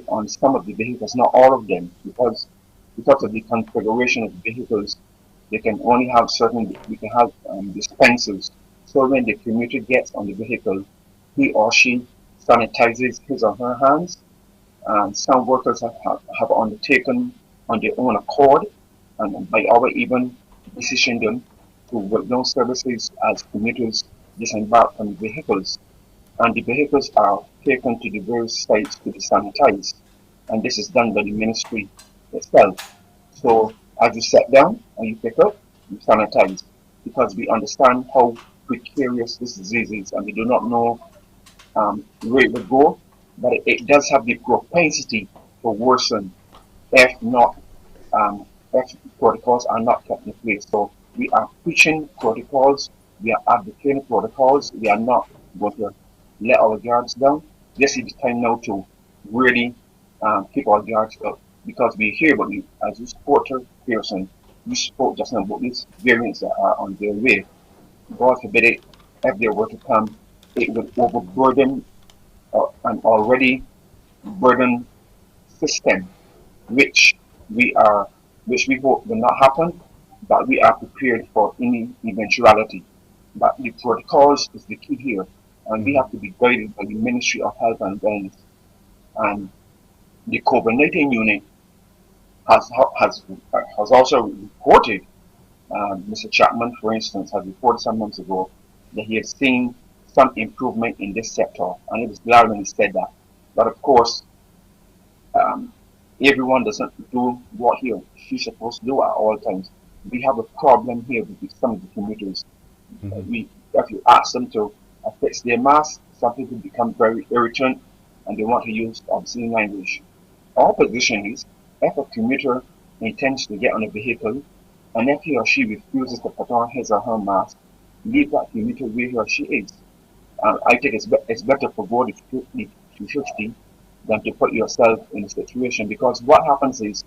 on some of the vehicles, not all of them, because of the configuration of the vehicles, they can only have we can have dispensers. So when the commuter gets on the vehicle, he or she sanitizes his or her hands. And some workers have undertaken on their own accord, and by our even decision them to work down services as commuters disembark from the vehicles, and the vehicles are taken to the various sites to be sanitized, and this is done by the ministry itself. So as you sit down and you pick up, you sanitize, because we understand how precarious this disease is, and we do not know where it will go, but it does have the propensity to worsen if not if protocols are not kept in place. So we are preaching protocols, we are advocating protocols, we are not going to let our guards down. This is the time now to really keep our guards up, because we hear about you as you supporter person. You spoke just now about these variants that are on their way. God forbid it, if they were to come, it would overburden an already burdened system, which we hope will not happen, but we are prepared for any eventuality. But the protocols is the key here, and we have to be guided by the Ministry of Health and Wellness. And the COVID-19 unit has also reported, Mr. Chapman, for instance, has reported some months ago that he has seen some improvement in this sector, and it was glad when he said that. But of course, everyone doesn't do what he or she's supposed to do at all times. We have a problem here with some of the commuters. If you ask them to fix their mask, some people become very irritant and they want to use obscene language. Our position is, if a commuter intends to get on a vehicle, and if he or she refuses to put on his or her mask, leave that commuter where he or she is. I think it's better for God to 50 than to put yourself in a situation, because what happens is,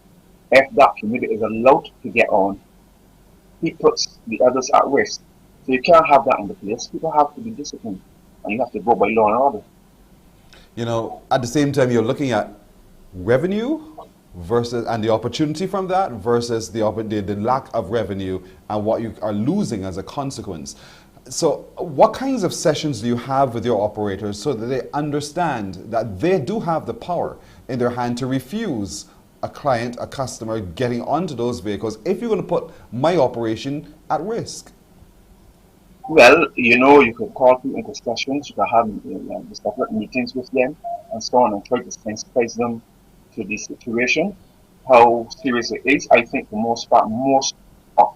if that commuter is allowed to get on, he puts the others at risk. So you can't have that in the place. People have to be disciplined, and you have to go by law and order. You know, at the same time, you're looking at revenue versus, and the opportunity from that versus the lack of revenue and what you are losing as a consequence. So what kinds of sessions do you have with your operators so that they understand that they do have the power in their hand to refuse a client, a customer getting onto those vehicles if you're going to put my operation at risk? Well, you could call people into sessions, you could have separate meetings with them and so on, and try to sensitize them to the situation, how serious it is. I think for the most part,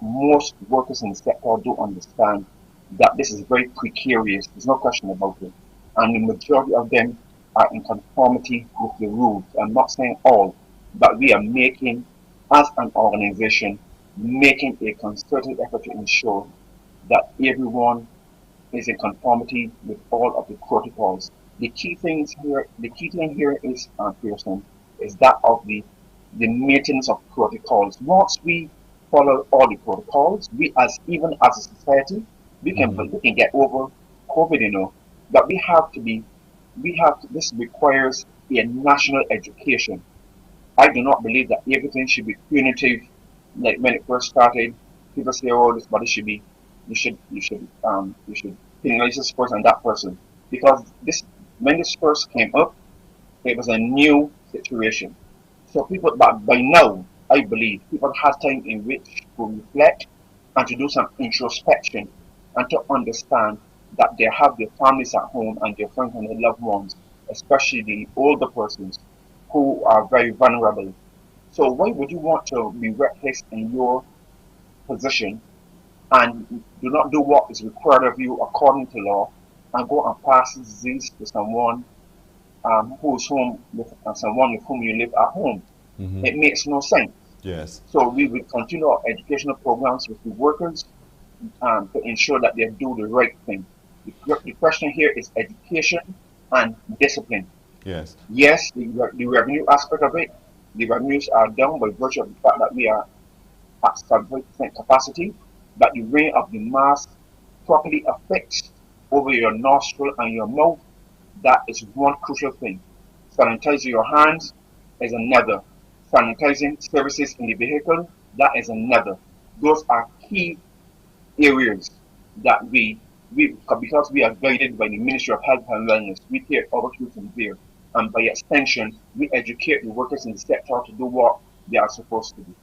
most workers in the sector do understand that this is very precarious. There's no question about it. And the majority of them are in conformity with the rules. I'm not saying all, but we are making, as an organization, making a concerted effort to ensure that everyone is in conformity with all of the protocols. The key thing here is, Pearson, is that of the maintenance of protocols. Once we follow all the protocols, even as a society, we can get over COVID, but this requires a national education. I do not believe that everything should be punitive. Like when it first started, people say, "Oh, this body should be, you should penalize this person and that person," because when this first came up, It was a new situation. So people, but by now, I believe people have time in which to reflect and to do some introspection and to understand that they have their families at home and their friends and their loved ones, especially the older persons who are very vulnerable. So why would you want to be reckless in your position and do not do what is required of you according to law and go and pass disease to someone who's home with someone with whom you live at home? Mm-hmm. It makes no sense. Yes. So we will continue our educational programs with the workers to ensure that they do the right thing. The question here is education and discipline. Yes. Yes, the revenue aspect of it, the revenues are down by virtue of the fact that we are at 70% capacity, but the wearing of the mask properly affixed over your nostril and your mouth, that is one crucial thing. Sanitizing your hands is another. Sanitizing services in the vehicle, that is another. Those are key areas that because we are guided by the Ministry of Health and Wellness, we take our cues from there. And by extension, we educate the workers in the sector to do what they are supposed to do.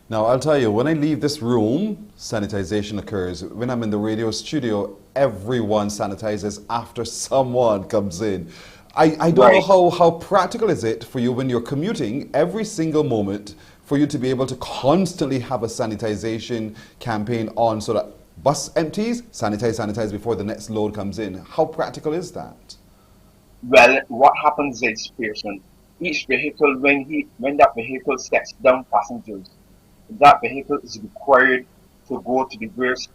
Now, I'll tell you, when I leave this room, sanitization occurs. When I'm in the radio studio, everyone sanitizes after someone comes in. I don't know how practical is it for you when you're commuting every single moment for you to be able to constantly have a sanitization campaign on so that bus empties, sanitize before the next load comes in. How practical is that? Well, what happens is, Pearson, each vehicle, when that vehicle sets down passengers, that vehicle is required to go to the various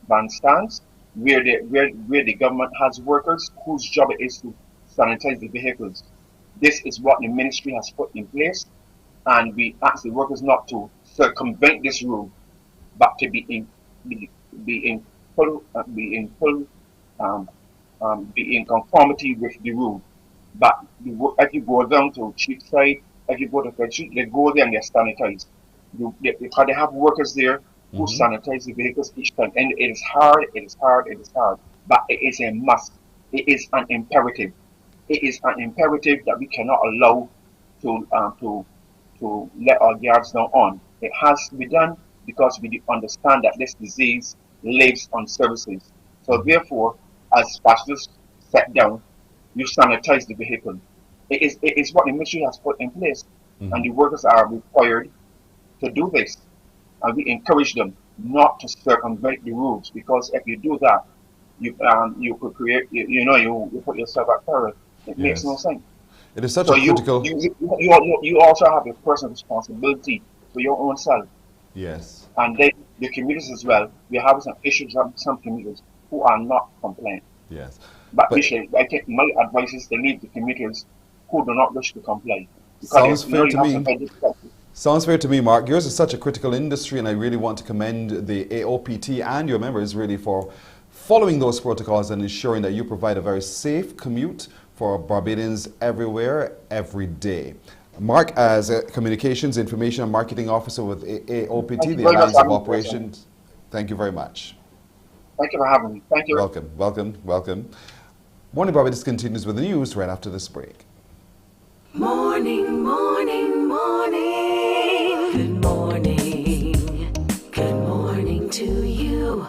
bandstands where the government has workers whose job it is to sanitize the vehicles. This is what the ministry has put in place, and we ask the workers not to circumvent this rule, but to be, be in full um, be in conformity with the rule. But if you go down to Cheapside, if you go to Frederick, they go there and they're sanitized. Because they have workers there who Mm-hmm. sanitize the vehicles each time. And it is hard, it is hard, it is hard. But it is a must. It is an imperative. It is an imperative that we cannot allow to let our guards down on. It has to be done because we understand that this disease lives on services. So therefore, as passengers sit down, you sanitize the vehicle. It is what the ministry has put in place, and the workers are required to do this. And we encourage them not to circumvent the rules, because if you do that, you could create you put yourself at peril. It makes no Yes. sense. It is such So a critical... you also have a personal responsibility for your own self, Yes. and then the commuters as well. We have some issues with some commuters who are not compliant. Yes. But But I think my advice is to leave the commuters who do not wish to comply, because sounds fair to you have some me. very difficult. Sounds fair to me, Mark. Yours is such a critical industry, and I really want to commend the AOPT and your members really for following those protocols and ensuring that you provide a very safe commute for Barbadians everywhere, every day. Mark, as a Communications, Information and Marketing Officer with AOPT, the Alliance of Operations, thank you very much. Thank you for having me. Thank you. Welcome, welcome, welcome. Morning Barbados continues with the news right after this break. Morning, morning, morning. Good morning. Good morning to you.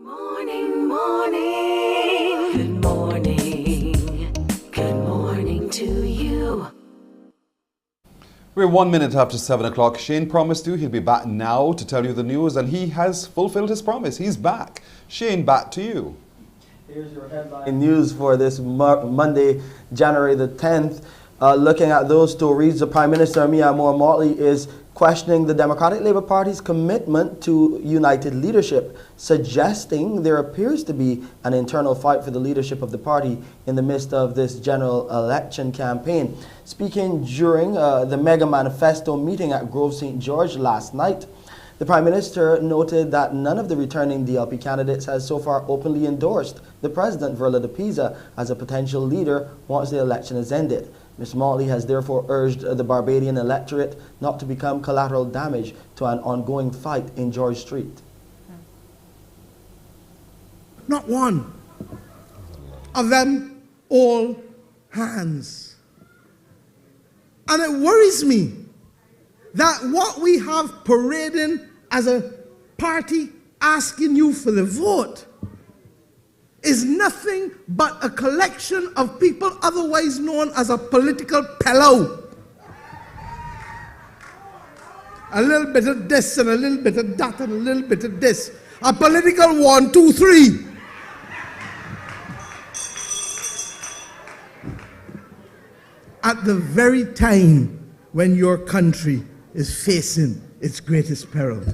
Morning, morning. Good morning. Good morning to you. We're 1 minute after 7 o'clock. Shane promised you he'll be back now to tell you the news, and he has fulfilled his promise. He's back. Shane, back to you. Here's your headline news for this Monday, January the 10th. Looking at those stories, the Prime Minister, Mia Moore-Motley, is questioning the Democratic Labour Party's commitment to united leadership, suggesting there appears to be an internal fight for the leadership of the party in the midst of this general election campaign. Speaking during the Mega Manifesto meeting at Grove St. George last night, the Prime Minister noted that none of the returning DLP candidates has so far openly endorsed the President, Verla de Pisa, as a potential leader once the election is ended. Ms. Motley has therefore urged the Barbadian electorate not to become collateral damage to an ongoing fight in George Street. Not one of them all hands. And it worries me that what we have parading as a party asking you for the vote is nothing but a collection of people otherwise known as a political pillow. A little bit of this and a little bit of that and a little bit of this. A political 1, 2, 3. At the very time when your country is facing its greatest peril.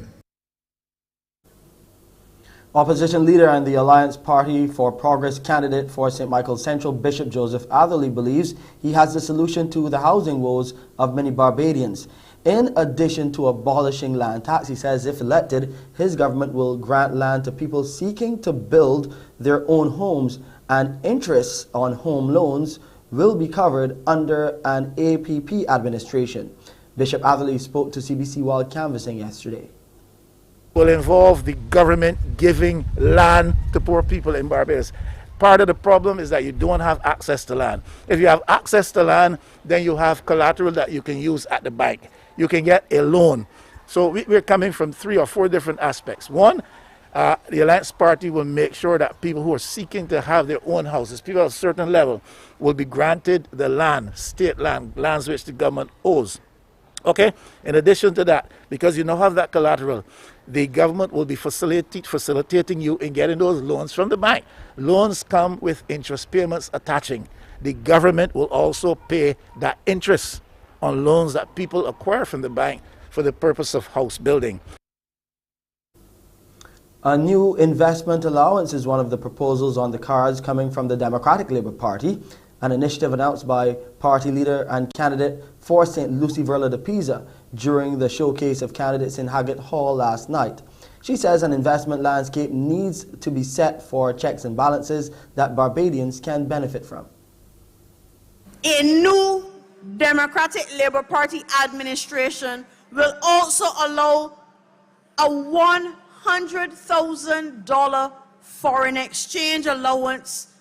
Opposition leader and the Alliance Party for Progress candidate for St. Michael's Central, Bishop Joseph Atherley, believes he has the solution to the housing woes of many Barbadians. In addition to abolishing land tax, he says if elected, his government will grant land to people seeking to build their own homes, and interests on home loans will be covered under an APP administration. Bishop Atherley spoke to CBC while canvassing yesterday. Will involve the government giving land to poor people in Barbados. Part of the problem is that you don't have access to land. If you have access to land, then you have collateral that you can use at the bank. You can get a loan. So we're coming from 3 or 4 different aspects. One, the Alliance Party will make sure that people who are seeking to have their own houses, people at a certain level, will be granted the land, state land, lands which the government owes. Okay? In addition to that, because you now have that collateral, the government will be facilitating you in getting those loans from the bank. Loans come with interest payments attaching. The government will also pay that interest on loans that people acquire from the bank for the purpose of house building. A new investment allowance is one of the proposals on the cards coming from the Democratic Labour Party, an initiative announced by party leader and candidate for St. Lucie Verla de Pisa during the showcase of candidates in Haggett Hall last night. She says an investment landscape needs to be set for checks and balances that Barbadians can benefit from. A new Democratic Labour Party administration will also allow a $100,000 foreign exchange allowance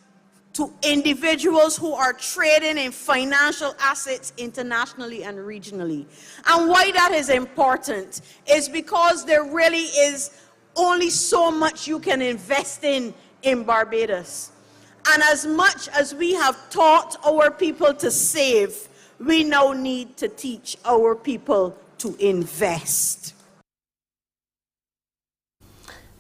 to individuals who are trading in financial assets internationally and regionally. And why that is important is because there really is only so much you can invest in Barbados. And as much as we have taught our people to save, we now need to teach our people to invest.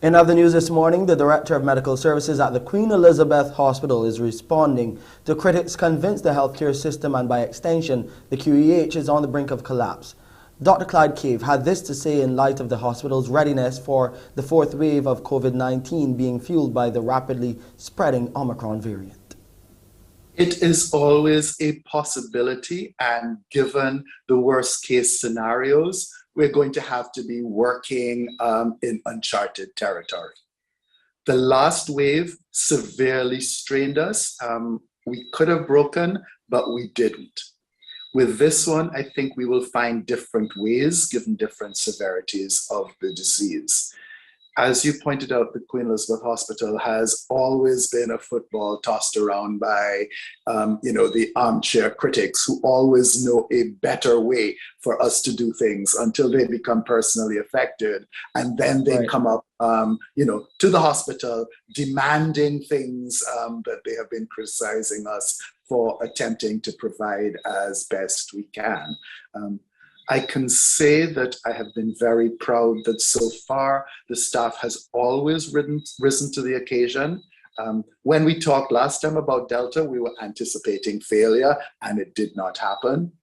In other news this morning, the Director of Medical Services at the Queen Elizabeth Hospital is responding to critics convinced the healthcare system and by extension the QEH is on the brink of collapse. Dr. Clyde Cave had this to say in light of the hospital's readiness for the 4th wave of COVID-19 being fueled by the rapidly spreading Omicron variant. It is always a possibility, and given the worst case scenarios, we're going to have to be working in uncharted territory. The last wave severely strained us. We could have broken, but we didn't. With this one, I think we will find different ways, given different severities of the disease. As you pointed out, the Queen Elizabeth Hospital has always been a football tossed around by, the armchair critics who always know a better way for us to do things until they become personally affected. And then they come up, to the hospital demanding things that they have been criticizing us for attempting to provide as best we can. I can say that I have been very proud that so far the staff has always risen to the occasion. When we talked last time about Delta, we were anticipating failure and it did not happen.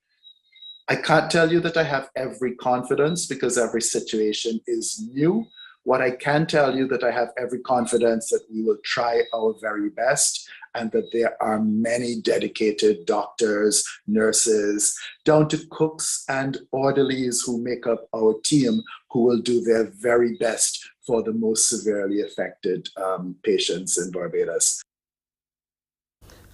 I can't tell you that I have every confidence because every situation is new. What I can tell you that I have every confidence that we will try our very best and that there are many dedicated doctors, nurses, down to cooks and orderlies who make up our team who will do their very best for the most severely affected patients in Barbados.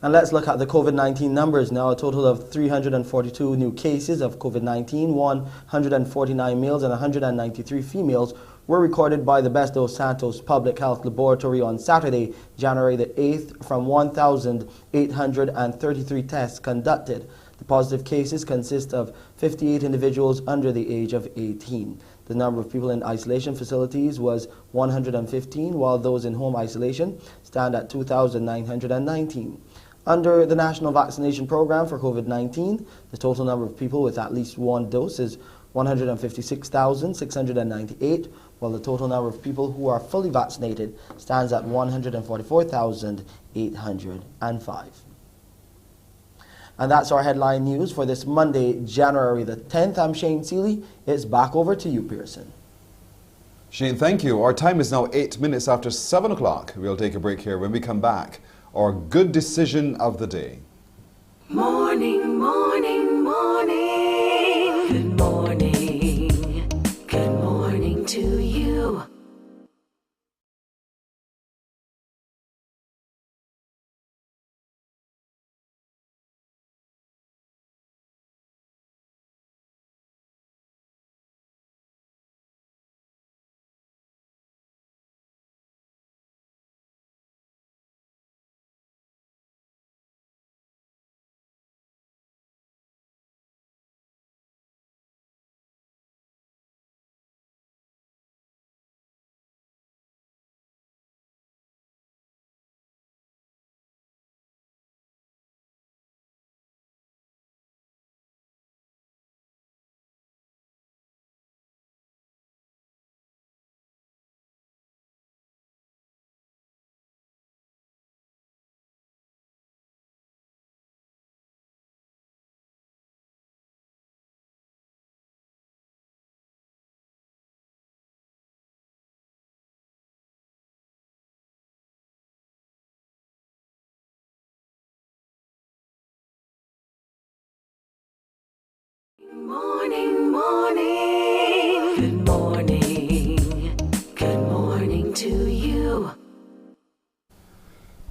And let's look at the COVID-19 numbers now. A total of 342 new cases of COVID-19, 149 males and 193 females were recorded by the Best dos Santos Public Health Laboratory on Saturday, January the 8th, from 1,833 tests conducted. The positive cases consist of 58 individuals under the age of 18. The number of people in isolation facilities was 115, while those in home isolation stand at 2,919. Under the National Vaccination Program for COVID-19, the total number of people with at least one dose is 156,698, while the total number of people who are fully vaccinated stands at 144,805. And that's our headline news for this Monday, January the 10th. I'm Shane Seeley. It's back over to you, Pearson. Shane, thank you. Our time is now 8 minutes after 7 o'clock. We'll take a break here. When we come back, our good decision of the day. Morning, morning, morning. Good morning. Good morning to you. Morning, morning. Good morning. Good morning to you.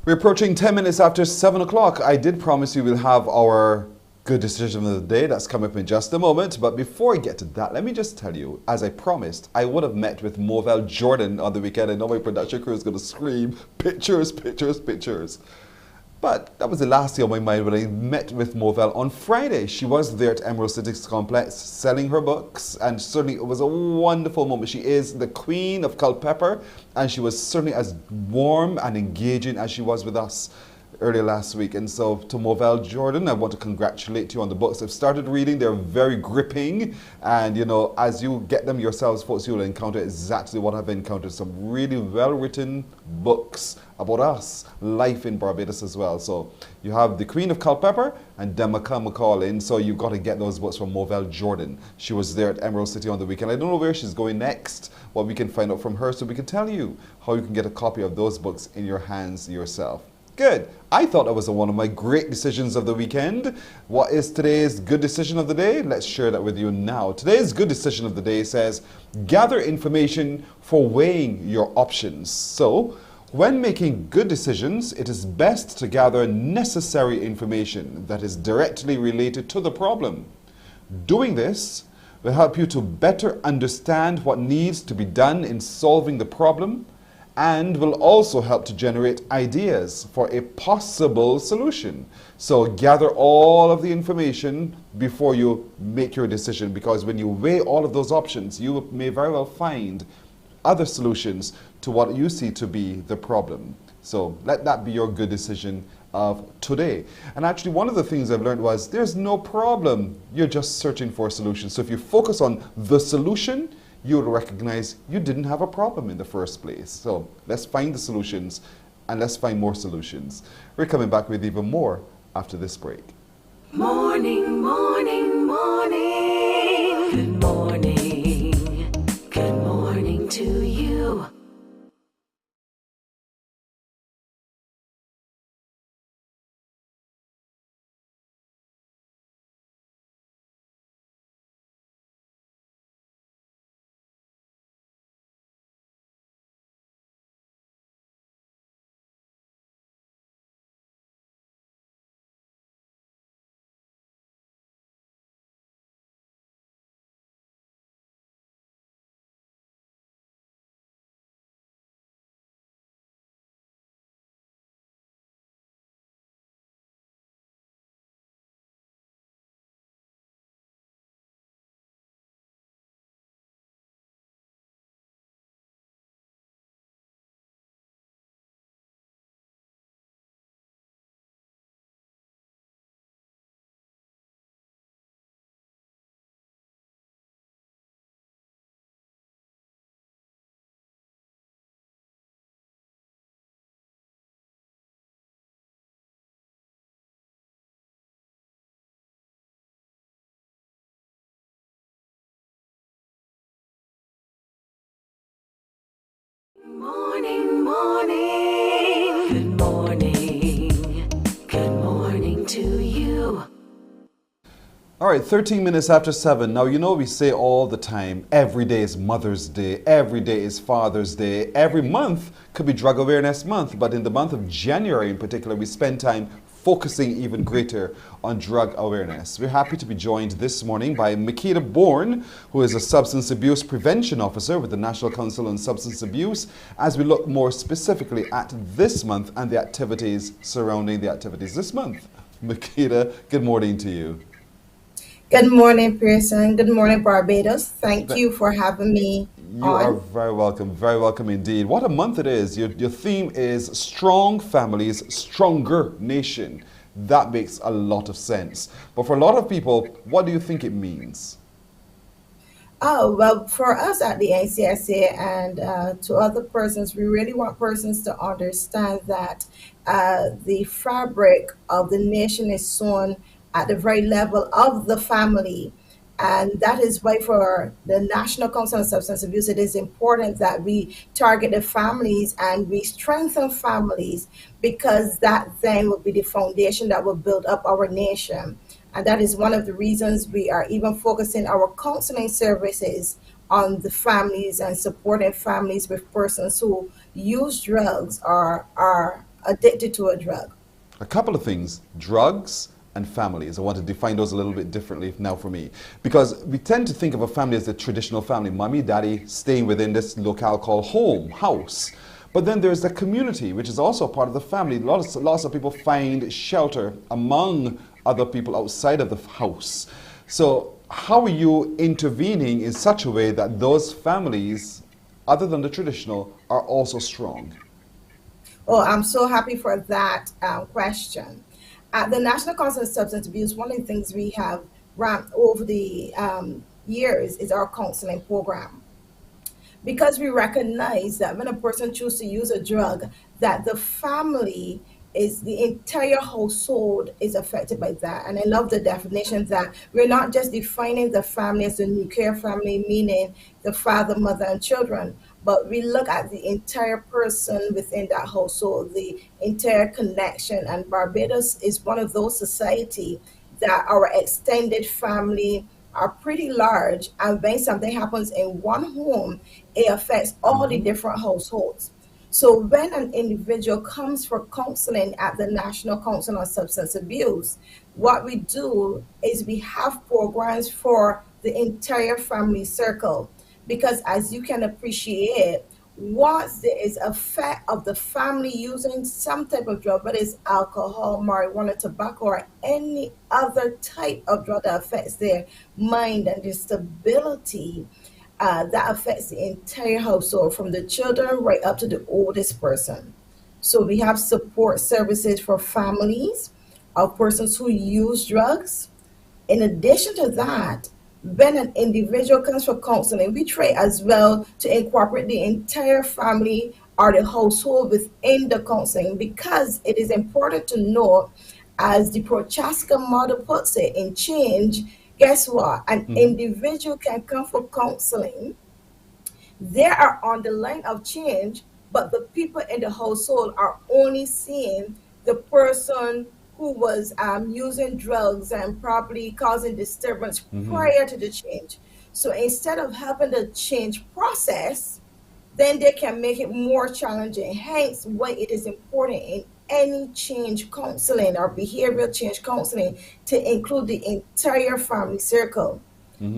We're approaching 10 minutes after 7 o'clock. I did promise you we'll have our good decision of the day. That's coming up in just a moment. But before I get to that, let me just tell you, as I promised, I would have met with Movell Jordan on the weekend. I know my production crew is going to scream, pictures, pictures, pictures. But that was the last thing on my mind when I met with Movell on Friday. She was there at Emerald City Complex selling her books, and certainly it was a wonderful moment. She is the queen of Culpeper, and she was certainly as warm and engaging as she was with us earlier last week. And so to Movell Jordan, I want to congratulate you on the books. I've started reading. They're very gripping, and you know, as you get them yourselves, folks, you'll encounter exactly what I've encountered. Some really well-written books about us, life in Barbados as well. So you have the Queen of Culpeper and Demaka McCall, so you've got to get those books from Movell Jordan. She was there at Emerald City on the weekend. I don't know where she's going next, what we can find out from her, so we can tell you how you can get a copy of those books in your hands yourself. Good. I thought that was one of my great decisions of the weekend. What is today's good decision of the day? Let's share that with you now. Today's good decision of the day says, gather information for weighing your options. So, when making good decisions, it is best to gather necessary information that is directly related to the problem. Doing this will help you to better understand what needs to be done in solving the problem, and will also help to generate ideas for a possible solution. So gather all of the information before you make your decision, because when you weigh all of those options, you may very well find other solutions to what you see to be the problem. So let that be your good decision of today. And actually, one of the things I've learned was there's no problem. You're just searching for a solution. So if you focus on the solution, you will recognize you didn't have a problem in the first place. So let's find the solutions, and let's find more solutions. We're coming back with even more after this break. Morning, morning, morning. Good morning. Good morning to you. Morning, morning. Good morning. Good morning to you. All right, 13 minutes after 7. Now, you know we say all the time, every day is Mother's Day, every day is Father's Day, every month could be Drug Awareness Month, but in the month of January in particular, we spend time focusing even greater on drug awareness. We're happy to be joined this morning by Makeda Bourne, who is a Substance Abuse Prevention Officer with the National Council on Substance Abuse, as we look more specifically at this month and the activities surrounding the activities this month. Makeda, good morning to you. Good morning, Pearson. Good morning, Barbados. Thank you for having me You are very welcome indeed. What a month it is. Your theme is Strong Families, Stronger Nation. That makes a lot of sense. But for a lot of people, what do you think it means? Oh, well, for us at the NCSA and to other persons, we really want persons to understand that the fabric of the nation is sewn at the very level of the family. And that is why for the National Council on Substance Abuse, it is important that we target the families and we strengthen families, because that then will be the foundation that will build up our nation. And that is one of the reasons we are even focusing our counseling services on the families and supporting families with persons who use drugs or are addicted to a drug. A couple of things, drugs and families. I want to define those a little bit differently now for me, because we tend to think of a family as the traditional family, mommy, daddy staying within this locale called home, house. But then there's the community, which is also part of the family. Lots of people find shelter among other people outside of the house. So how are you intervening in such a way that those families, other than the traditional, are also strong? Oh, I'm so happy for that question. At the National Council on Substance Abuse, one of the things we have ramped over the years is our counseling program. Because we recognize that when a person chooses to use a drug, that the family is the entire household is affected by that. And I love the definition that we're not just defining the family as the nuclear family, meaning the father, mother, and children, but we look at the entire person within that household, the entire connection. And Barbados is one of those societies that our extended family are pretty large, and when something happens in one home, it affects all the different households. So when an individual comes for counseling at the National Council on Substance Abuse, what we do is we have programs for the the entire family circle. Because as you can appreciate, once there is effect of the family using some type of drug, whether it's alcohol, marijuana, tobacco, or any other type of drug that affects their mind and their stability, that affects the entire household, from the children right up to the oldest person. So we have support services for families of persons who use drugs. In addition to that, when an individual comes for counseling, we try as well to incorporate the entire family or the household within the counseling, because it is important to know, as the Prochaska model puts it, in change, guess what? An individual can come for counseling, they are on the line of change, but the people in the household are only seeing the person who was using drugs and probably causing disturbance prior to the change. So instead of helping the change process, then they can make it more challenging. Hence, why it is important in any change counseling or behavioral change counseling to include the entire family circle.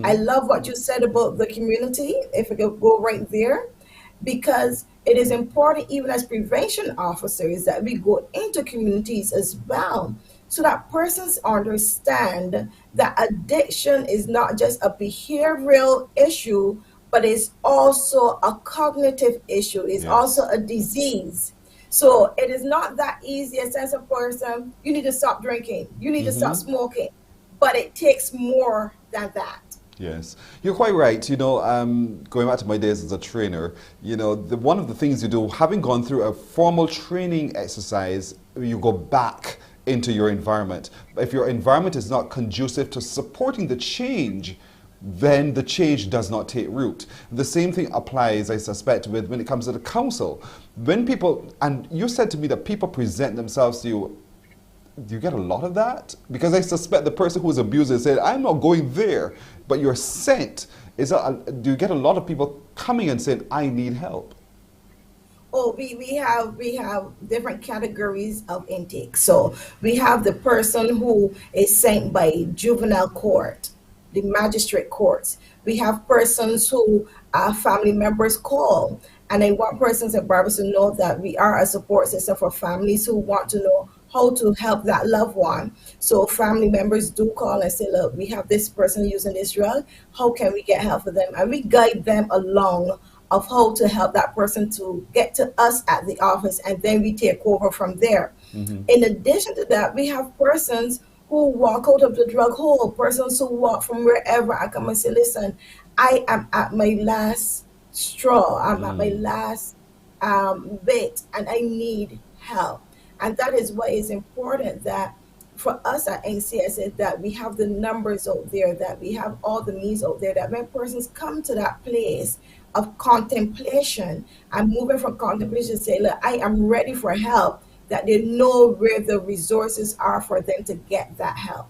I love what you said about the community, if we could go right there, because it is important, even as prevention officers, that we go into communities as well, so that persons understand that addiction is not just a behavioral issue, but it's also a cognitive issue. It's also a disease. So it is not that easy as a person, you need to stop drinking, you need to stop smoking, but it takes more than that. Yes, you're quite right. You know, going back to my days as a trainer, you know, one of the things you do, having gone through a formal training exercise, you go back into your environment. If your environment is not conducive to supporting the change, then the change does not take root. The same thing applies, I suspect, when it comes to the council. When people, and you said to me that people present themselves to you, do you get a lot of that? Because I suspect the person who is abusing said, I'm not going there, but you're sent. Do you get a lot of people coming and saying, I need help? Oh, we have different categories of intake. So we have the person who is sent by juvenile court, the magistrate courts. We have persons who family members call, and I want persons in Barbados to know that we are a support system for families who want to know how to help that loved one. So family members do call and say, look, we have this person using this drug. How can we get help for them? And we guide them along of how to help that person to get to us at the office, and then we take over from there. In addition to that, we have persons who walk out of the drug hole, persons who walk from wherever and come and say, listen, I am at my last straw, I'm at my last bit, and I need help. And that is why it's important that for us at NCSA that we have the numbers out there, that we have all the means out there, that when persons come to that place of contemplation and moving from contemplation, say, look, I am ready for help, that they know where the resources are for them to get that help.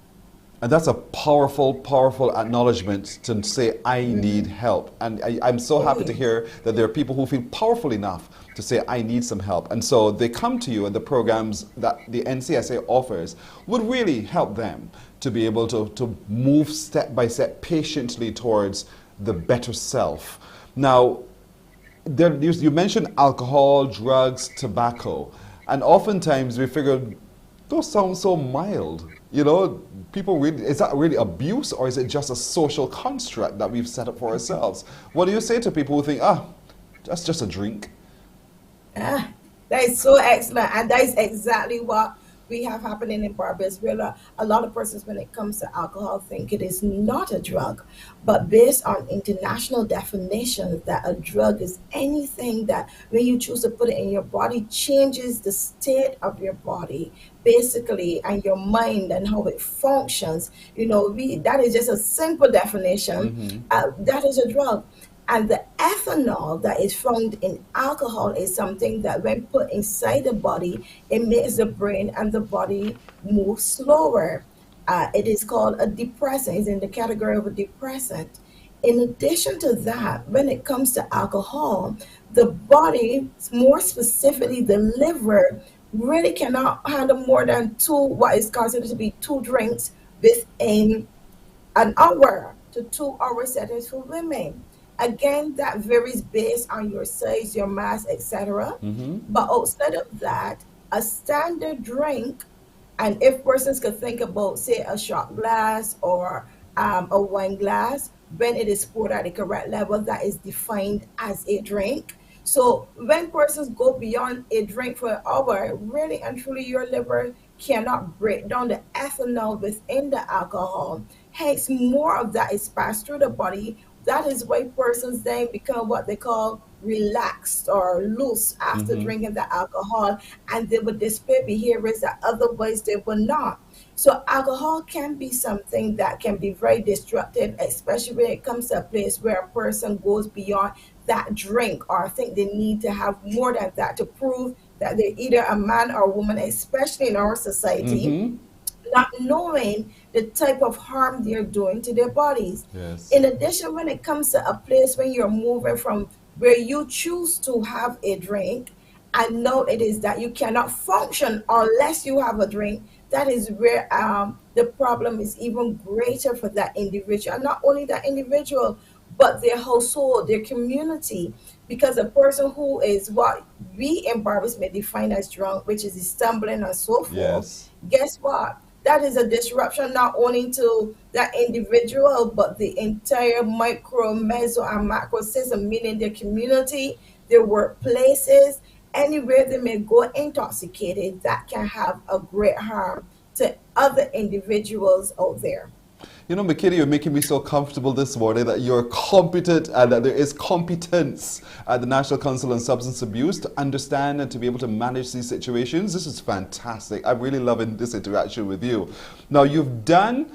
And that's a powerful, powerful acknowledgement to say, I need help. And I'm so happy to hear that there are people who feel powerful enough to say, I need some help. And so they come to you, and the programs that the NCSA offers would really help them to be able to move step by step patiently towards the better self. Now, you mentioned alcohol, drugs, tobacco, and oftentimes we figure those sound so mild. You know, people really, is that really abuse, or is it just a social construct that we've set up for ourselves? What do you say to people who think, that's just a drink? That is so excellent, and that is exactly what we have happening in Barbados, where a lot of persons, when it comes to alcohol, think it is not a drug. But based on international definitions, that a drug is anything that, when you choose to put it in your body, changes the state of your body, basically, and your mind and how it functions. You know, that is just a simple definition. That is a drug. And the ethanol that is found in alcohol is something that when put inside the body, it makes the brain and the body move slower. It is called a depressant. It's in the category of a depressant. In addition to that, when it comes to alcohol, the body, more specifically the liver, really cannot handle more than what is considered to be 2 drinks within an hour to to 2-hour settings for women. Again, that varies based on your size, your mass, etc. But outside of that, a standard drink, and if persons could think about, say, a shot glass or a wine glass, when it is poured at the correct level, that is defined as a drink. So when persons go beyond a drink for an hour, really and truly your liver cannot break down the ethanol within the alcohol. Hence, more of that is passed through the body. That is why persons then become what they call relaxed or loose after drinking the alcohol, and they would display behaviors that otherwise they would not. So alcohol can be something that can be very destructive, especially when it comes to a place where a person goes beyond that drink, or think they need to have more than that to prove that they're either a man or a woman, especially in our society, not knowing the type of harm they're doing to their bodies. Yes. In addition, when it comes to a place when you're moving from where you choose to have a drink, and know it is that you cannot function unless you have a drink, that is where the problem is even greater for that individual. And not only that individual, but their household, their community. Because a person who is what we in Barbados may define as drunk, which is stumbling and so forth, Yes. guess what? That is a disruption not only to that individual, but the entire micro, meso, and macro system, meaning their community, their workplaces, anywhere they may go intoxicated, that can have a great harm to other individuals out there. You know, McKinney, you're making me so comfortable this morning that you're competent and that there is competence at the National Council on Substance Abuse to understand and to be able to manage these situations. This is fantastic. I'm really loving this interaction with you. Now, you've done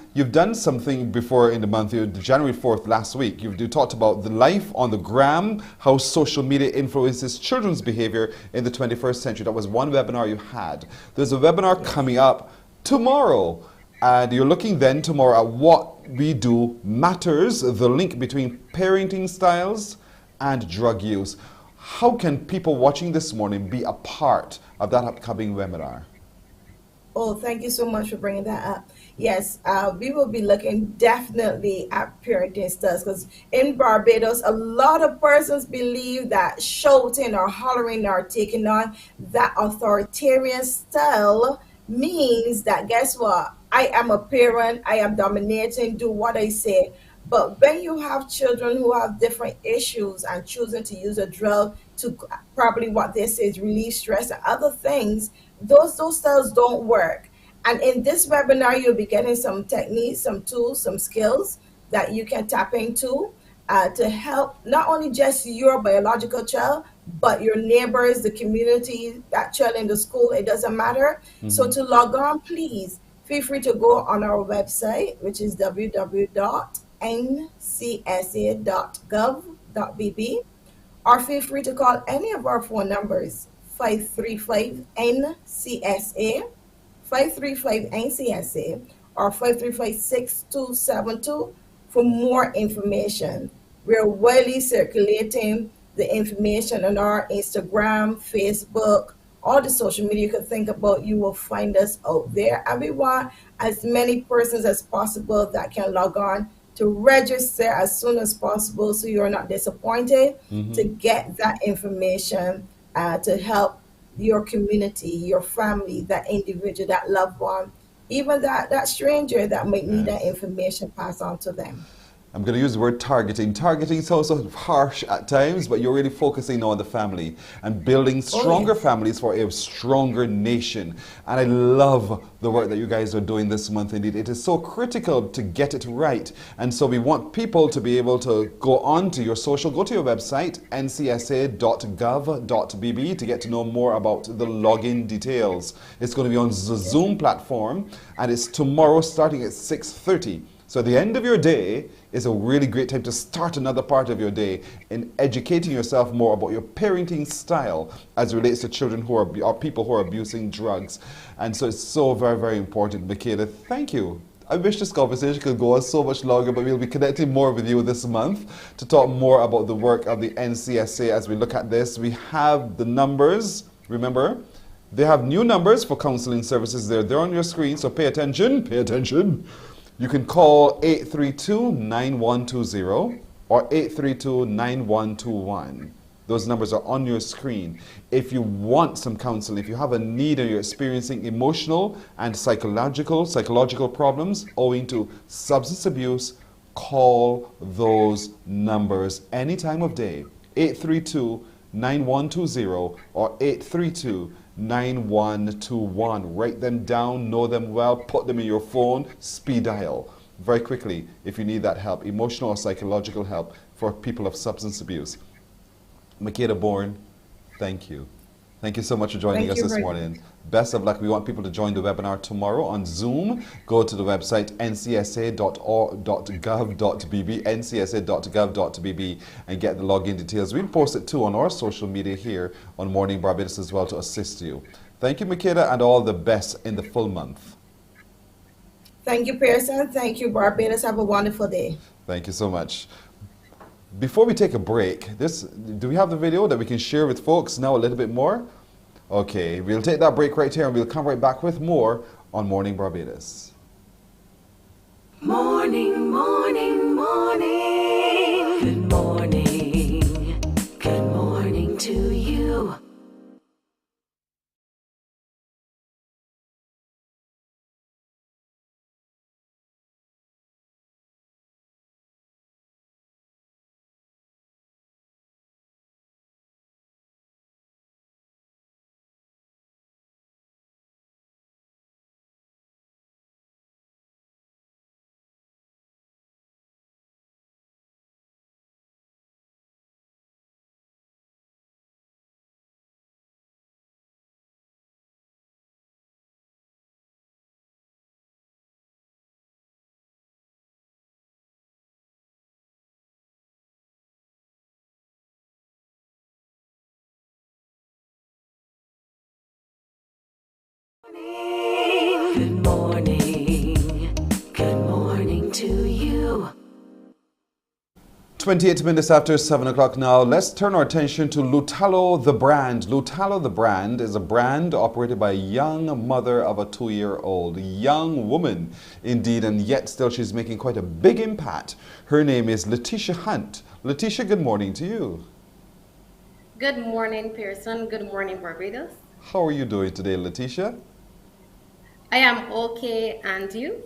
something before in the month, January 4th last week. You talked about the life on the gram, how social media influences children's behavior in the 21st century. That was one webinar you had. There's a webinar coming up tomorrow. And you're looking then tomorrow at what we do matters, the link between parenting styles and drug use. How can people watching this morning be a part of that upcoming webinar? Oh, thank you so much for bringing that up. Yes, we will be looking definitely at parenting styles, because in Barbados, a lot of persons believe that shouting or hollering or taking on that authoritarian style means that, guess what? I am a parent, I am dominating, do what I say. But when you have children who have different issues and choosing to use a drug to probably what they say is relieve stress and other things, those styles don't work. And in this webinar, you'll be getting some techniques, some tools, some skills that you can tap into to help not only just your biological child, but your neighbors, the community, that child in the school, it doesn't matter. So to log on, please feel free to go on our website, which is www.ncsa.gov.bb, or feel free to call any of our phone numbers, 535-NCSA, 535-NCSA, or 535-6272 for more information. We're widely circulating the information on our Instagram, Facebook, all the social media you can think about. You will find us out there. And we want as many persons as possible that can log on to register as soon as possible, so you're not disappointed, to get that information to help your community, your family, that individual, that loved one, even that stranger that might need that information passed on to them. I'm going to use the word targeting. Targeting sounds so harsh at times, but you're really focusing on the family and building stronger families for a stronger nation. And I love the work that you guys are doing this month indeed. It is so critical to get it right. And so we want people to be able to go on to your social, go to your website, ncsa.gov.bb, to get to know more about the login details. It's going to be on the Zoom platform, and it's tomorrow starting at 6:30. So at the end of your day is a really great time to start another part of your day in educating yourself more about your parenting style as it relates to children who are people who are abusing drugs. And so it's so very, very important. Michaela, thank you. I wish this conversation could go on so much longer, but we'll be connecting more with you this month to talk more about the work of the NCSA as we look at this. We have the numbers, remember, they have new numbers for counseling services there. They're on your screen, so pay attention, pay attention. You can call 832-9120 or 832-9121. Those numbers are on your screen. If you want some counseling, if you have a need and you're experiencing emotional and psychological problems owing to substance abuse, call those numbers any time of day. 832-9120 or 832-9121. Write them down, know them well, put them in your phone, speed dial very quickly if you need that help, emotional or psychological help for people of substance abuse. Makeda Bourne, thank you. Thank you so much for joining us this morning. Best of luck. We want people to join the webinar tomorrow on Zoom. Go to the website ncsa.gov.bb, ncsa.gov.bb, and get the login details. We'll post it too on our social media here on Morning Barbados as well to assist you. Thank you, Makeda, and all the best in the full month. Thank you, Pearson. Thank you, Barbados. Have a wonderful day. Thank you so much. Before we take a break, do we have the video that we can share with folks now a little bit more? Okay, we'll take that break right here and we'll come right back with more on Morning Barbados. Morning, morning, morning. Good morning. Good morning to you. Good morning. Good morning to you. 28 minutes after 7 o'clock now, let's turn our attention to Lutalo the brand. Lutalo the brand is a brand operated by a young mother of a 2-year-old, young woman indeed, and yet still she's making quite a big impact. Her name is Letitia Hunt. Letitia, good morning to you. Good morning, Pearson. Good morning, Barbados. How are you doing today, Letitia? I am okay, and you?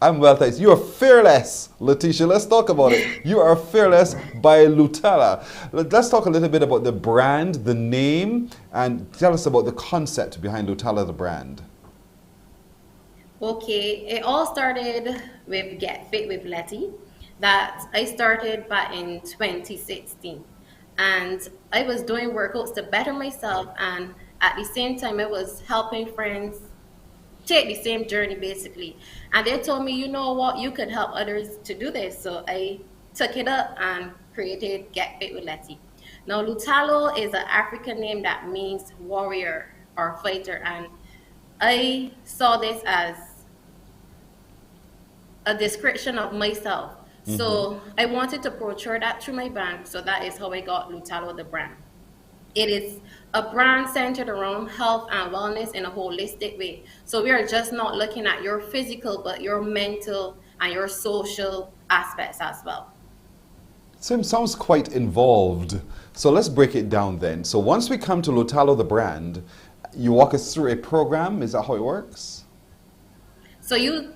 I'm well, thanks. You are fearless, Letitia. Let's talk about it. You are fearless by Lutala. Let's talk a little bit about the brand, the name, and tell us about the concept behind Lutala, the brand. Okay, it all started with Get Fit with Letty that I started back in 2016. And I was doing workouts to better myself, and at the same time I was helping friends take the same journey basically. And they told me, you know what, you could help others to do this. So I took it up and created Get Fit with Letty. Now Lutalo is an African name that means warrior or fighter, and I saw this as a description of myself. So I wanted to portray that through my brand, so that is how I got Lutalo the brand. It is a brand centered around health and wellness in a holistic way. So we are just not looking at your physical, but your mental and your social aspects as well. So it sounds quite involved. So let's break it down then. So once we come to Lutalo the brand, you walk us through a program. Is that how it works? So you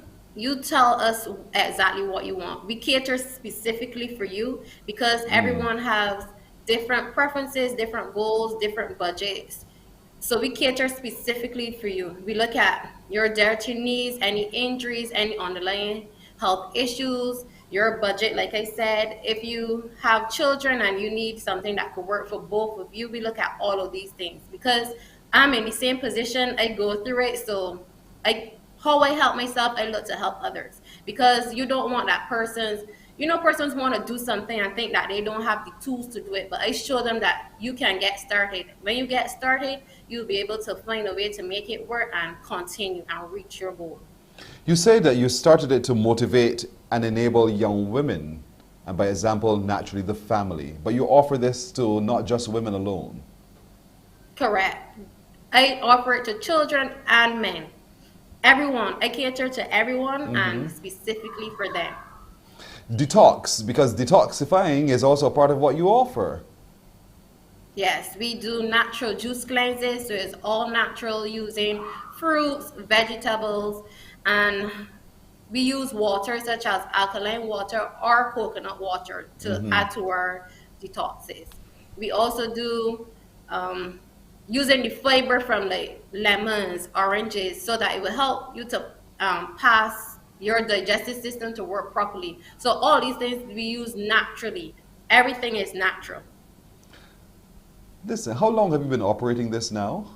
tell us exactly what you want. We cater specifically for you because everyone has different preferences, different goals, different budgets. So we cater specifically for you. We look at your dietary needs, any injuries, any underlying health issues, your budget. Like I said, if you have children and you need something that could work for both of you, we look at all of these things because I'm in the same position. I go through it. So how I help myself, I look to help others, because you don't want that persons want to do something and think that they don't have the tools to do it, but I show them that you can get started. When you get started, you'll be able to find a way to make it work and continue and reach your goal. You say that you started it to motivate and enable young women, and by example, naturally the family, but you offer this to not just women alone. Correct. I offer it to children and men. everyone. I cater to everyone and specifically for them. Detox, because detoxifying is also a part of what you offer. Yes, we do natural juice cleanses, so it's all natural using fruits, vegetables, and we use water such as alkaline water or coconut water to add to our detoxes. We also do using the fiber from like lemons, oranges, so that it will help you to pass your digestive system to work properly. So all these things we use naturally. Everything is natural. Listen, how long have you been operating this now?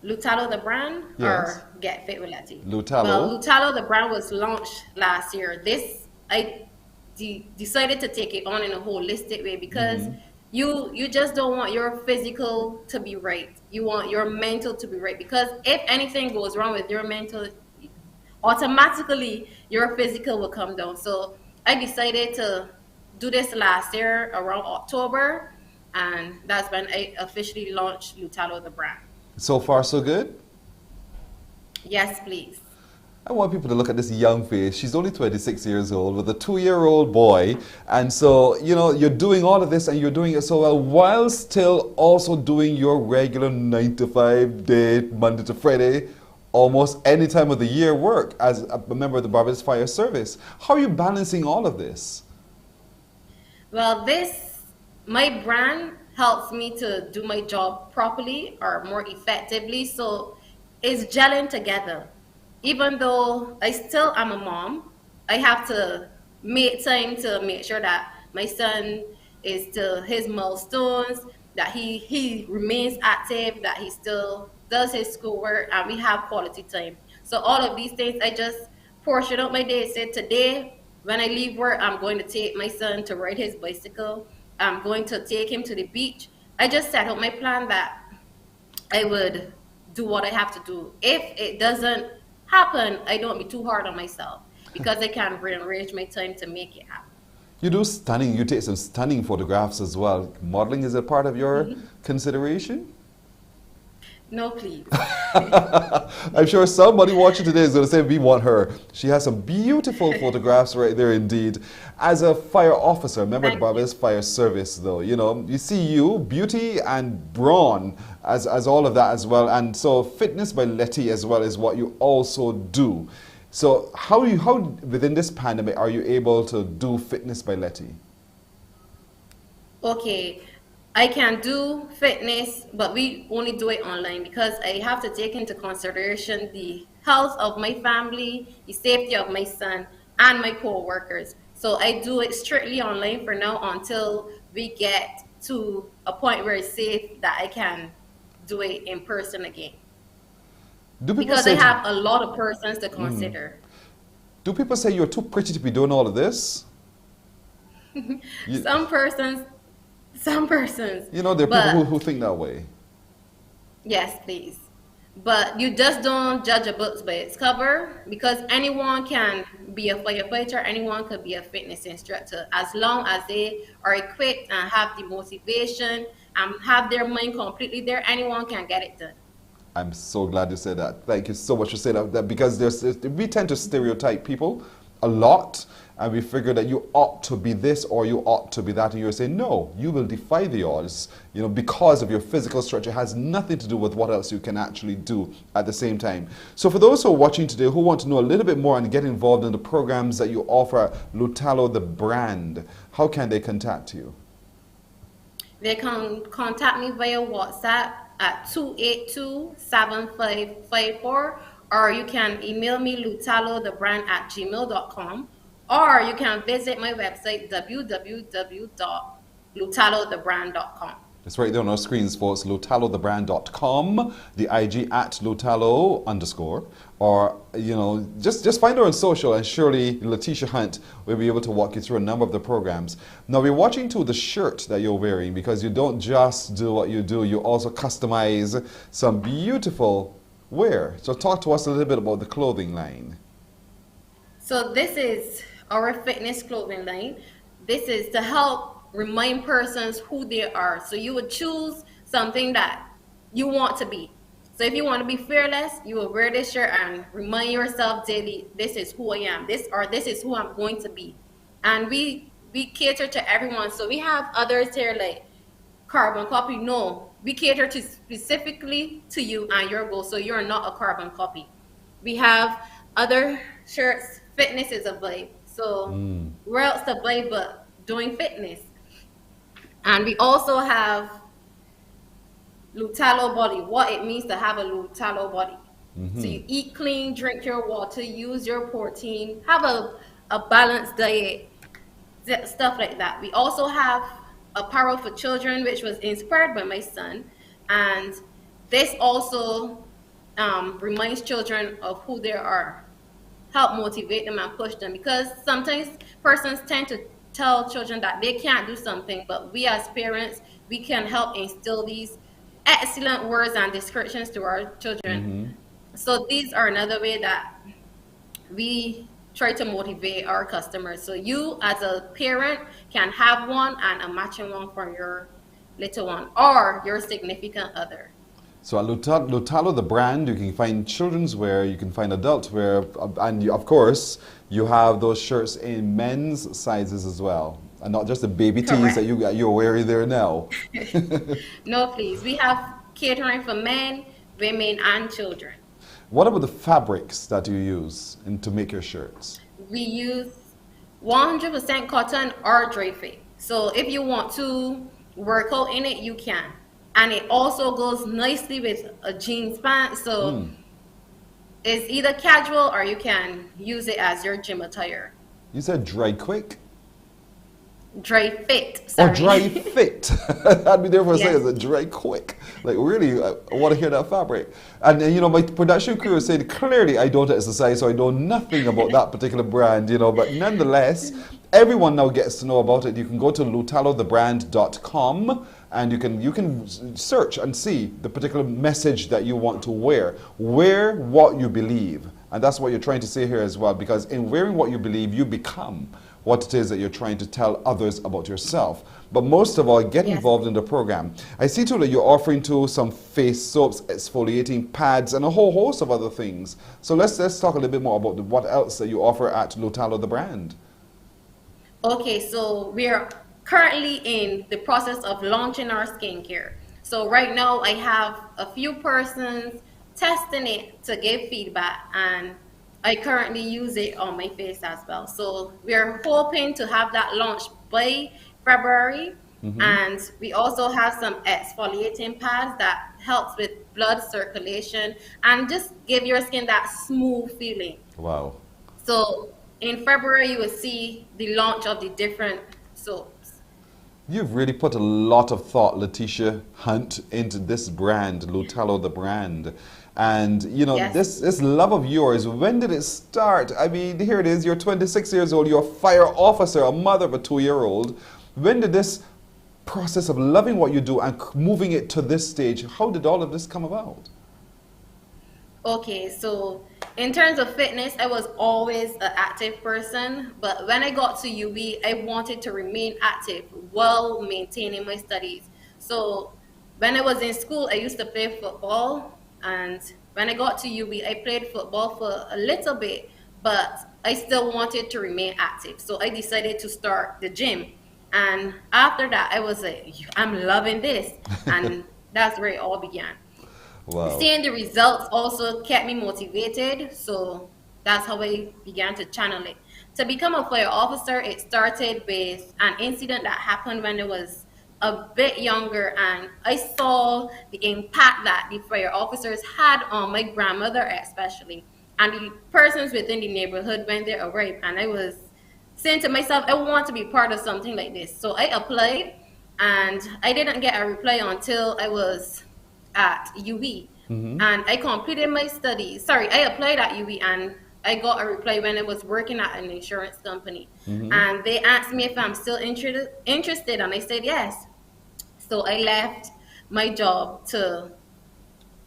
Lutalo the brand Yes. or Get Fit with Letty? Lutalo. Well, Lutalo the brand was launched last year. This I decided to take it on in a holistic way because you just don't want your physical to be right. You want your mental to be right, because if anything goes wrong with your mental, automatically your physical will come down. So I decided to do this last year around October, and that's when I officially launched Lutalo the brand. So far, so good? Yes, please. I want people to look at this young face. She's only 26 years old with a 2-year-old boy. And so, you know, you're doing all of this and you're doing it so well while still also doing your regular 9-to-5 day, Monday to Friday, almost any time of the year work as a member of the Barbados Fire Service. How are you balancing all of this? Well, my brand helps me to do my job properly or more effectively. So it's gelling together. Even though I still am a mom, I have to make time to make sure that my son is to his milestones, that he remains active, that he still does his schoolwork, and we have quality time. So all of these things, I just portion out my day. Say today, when I leave work, I'm going to take my son to ride his bicycle. I'm going to take him to the beach. I just set out my plan that I would do what I have to do. If it doesn't happen, I don't be too hard on myself, because I can rearrange my time to make it happen. You take some stunning photographs as well. Modeling is a part of your consideration? No, please. I'm sure somebody watching today is going to say, we want her. She has some beautiful photographs right there indeed. As a fire officer, member of the Barbados Fire Service though, you know, you see you, beauty and brawn as all of that as well. And so Fitness by Letty as well is what you also do. So how within this pandemic are you able to do Fitness by Letty? Okay, I can do fitness, but we only do it online because I have to take into consideration the health of my family, the safety of my son, and my co-workers. So I do it strictly online for now until we get to a point where it's safe that I can do it in person again. Because I have a lot of persons to consider. Do people say you're too pretty to be doing all of this? Some persons. You know, there are people who think that way. Yes, please. But you just don't judge a book by its cover, because anyone can be a firefighter, anyone could be a fitness instructor, as long as they are equipped and have the motivation and have their mind completely there. Anyone can get it done. I'm so glad you said that. Thank you so much for saying that, because we tend to stereotype people a lot, and we figure that you ought to be this or you ought to be that, and you're saying, no, you will defy the odds, you know, because of your physical structure. It has nothing to do with what else you can actually do at the same time. So for those who are watching today who want to know a little bit more and get involved in the programs that you offer, Lutalo the brand, how can they contact you? They can contact me via WhatsApp at 282-7554, or you can email me lutalothebrand@gmail.com, or you can visit my website www.lutalothebrand.com. It's right there on our screens, folks. LutaloTheBrand.com, the IG at Lutalo_, or, you know, just find her on social, and surely Letitia Hunt will be able to walk you through a number of the programs. Now, we're watching to the shirt that you're wearing, because you don't just do what you do, you also customize some beautiful wear. So talk to us a little bit about the clothing line. So this is our fitness clothing line. This is to help remind persons who they are. So you would choose something that you want to be. So if you want to be fearless, you will wear this shirt and remind yourself daily, this is who I am, this is who I'm going to be. And we cater to everyone. So we have others here like carbon copy. No, we cater to specifically to you and your goal. So you're not a carbon copy. We have other shirts. Fitness is a vibe. So where else to vibe but doing fitness? And we also have Lutalo body, what it means to have a Lutalo body. So you eat clean, drink your water, use your protein, have a balanced diet, stuff like that. We also have apparel for children, which was inspired by my son. And this also reminds children of who they are, help motivate them and push them. Because sometimes persons tend to tell children that they can't do something, but we as parents, we can help instill these excellent words and descriptions to our children. So these are another way that we try to motivate our customers. So you as a parent can have one and a matching one for your little one or your significant other. So at Lutalo, the brand, you can find children's wear, you can find adult wear, and of course, you have those shirts in men's sizes as well, and not just the baby tees that you're wearing there now. No, please. We have catering for men, women, and children. What about the fabrics that you use to make your shirts? We use 100% cotton or dry fit. So if you want to work out in it, you can. And it also goes nicely with a jeans pant. So it's either casual or you can use it as your gym attire. You said dry quick? Dry fit. Sorry. Oh, dry fit. I'd be there for a second. It's dry quick. Like, really, I want to hear that fabric. And you know, my production crew said clearly I don't exercise, so I know nothing about that particular brand, you know, but nonetheless, everyone now gets to know about it. You can go to lutalothebrand.com and you can search and see the particular message that you want to wear. Wear what you believe. And that's what you're trying to say here as well, because in wearing what you believe, you become what it is that you're trying to tell others about yourself. But most of all, get involved in the program. I see too that you're offering too some face soaps, exfoliating pads, and a whole host of other things. So let's talk a little bit more about what else that you offer at Lutalo the brand. Okay, so we're currently in the process of launching our skincare. So right now I have a few persons testing it to give feedback, and I currently use it on my face as well. So we're hoping to have that launched by February. And we also have some exfoliating pads that helps with blood circulation and just give your skin that smooth feeling. Wow. So in February, you will see the launch of the different soaps. You've really put a lot of thought, Letitia Hunt, into this brand, Lutalo the brand. And, you know, this love of yours, when did it start? I mean, here it is, you're 26 years old, you're a fire officer, a mother of a 2-year-old. When did this process of loving what you do and moving it to this stage, how did all of this come about? Okay, so in terms of fitness, I was always an active person, but when I got to UB, I wanted to remain active while maintaining my studies. So when I was in school, I used to play football, and when I got to UB, I played football for a little bit, but I still wanted to remain active. So I decided to start the gym. And after that, I was like, I'm loving this. And that's where it all began. Wow. Seeing the results also kept me motivated, so that's how I began to channel it. To become a fire officer, it started with an incident that happened when I was a bit younger, and I saw the impact that the fire officers had on my grandmother especially, and the persons within the neighborhood when they arrived. And I was saying to myself, I want to be part of something like this. So I applied, and I didn't get a reply until I was at UB. And I completed my studies. Sorry, I applied at UB and I got a reply when I was working at an insurance company. And they asked me if I'm still interested, and I said yes. So I left my job to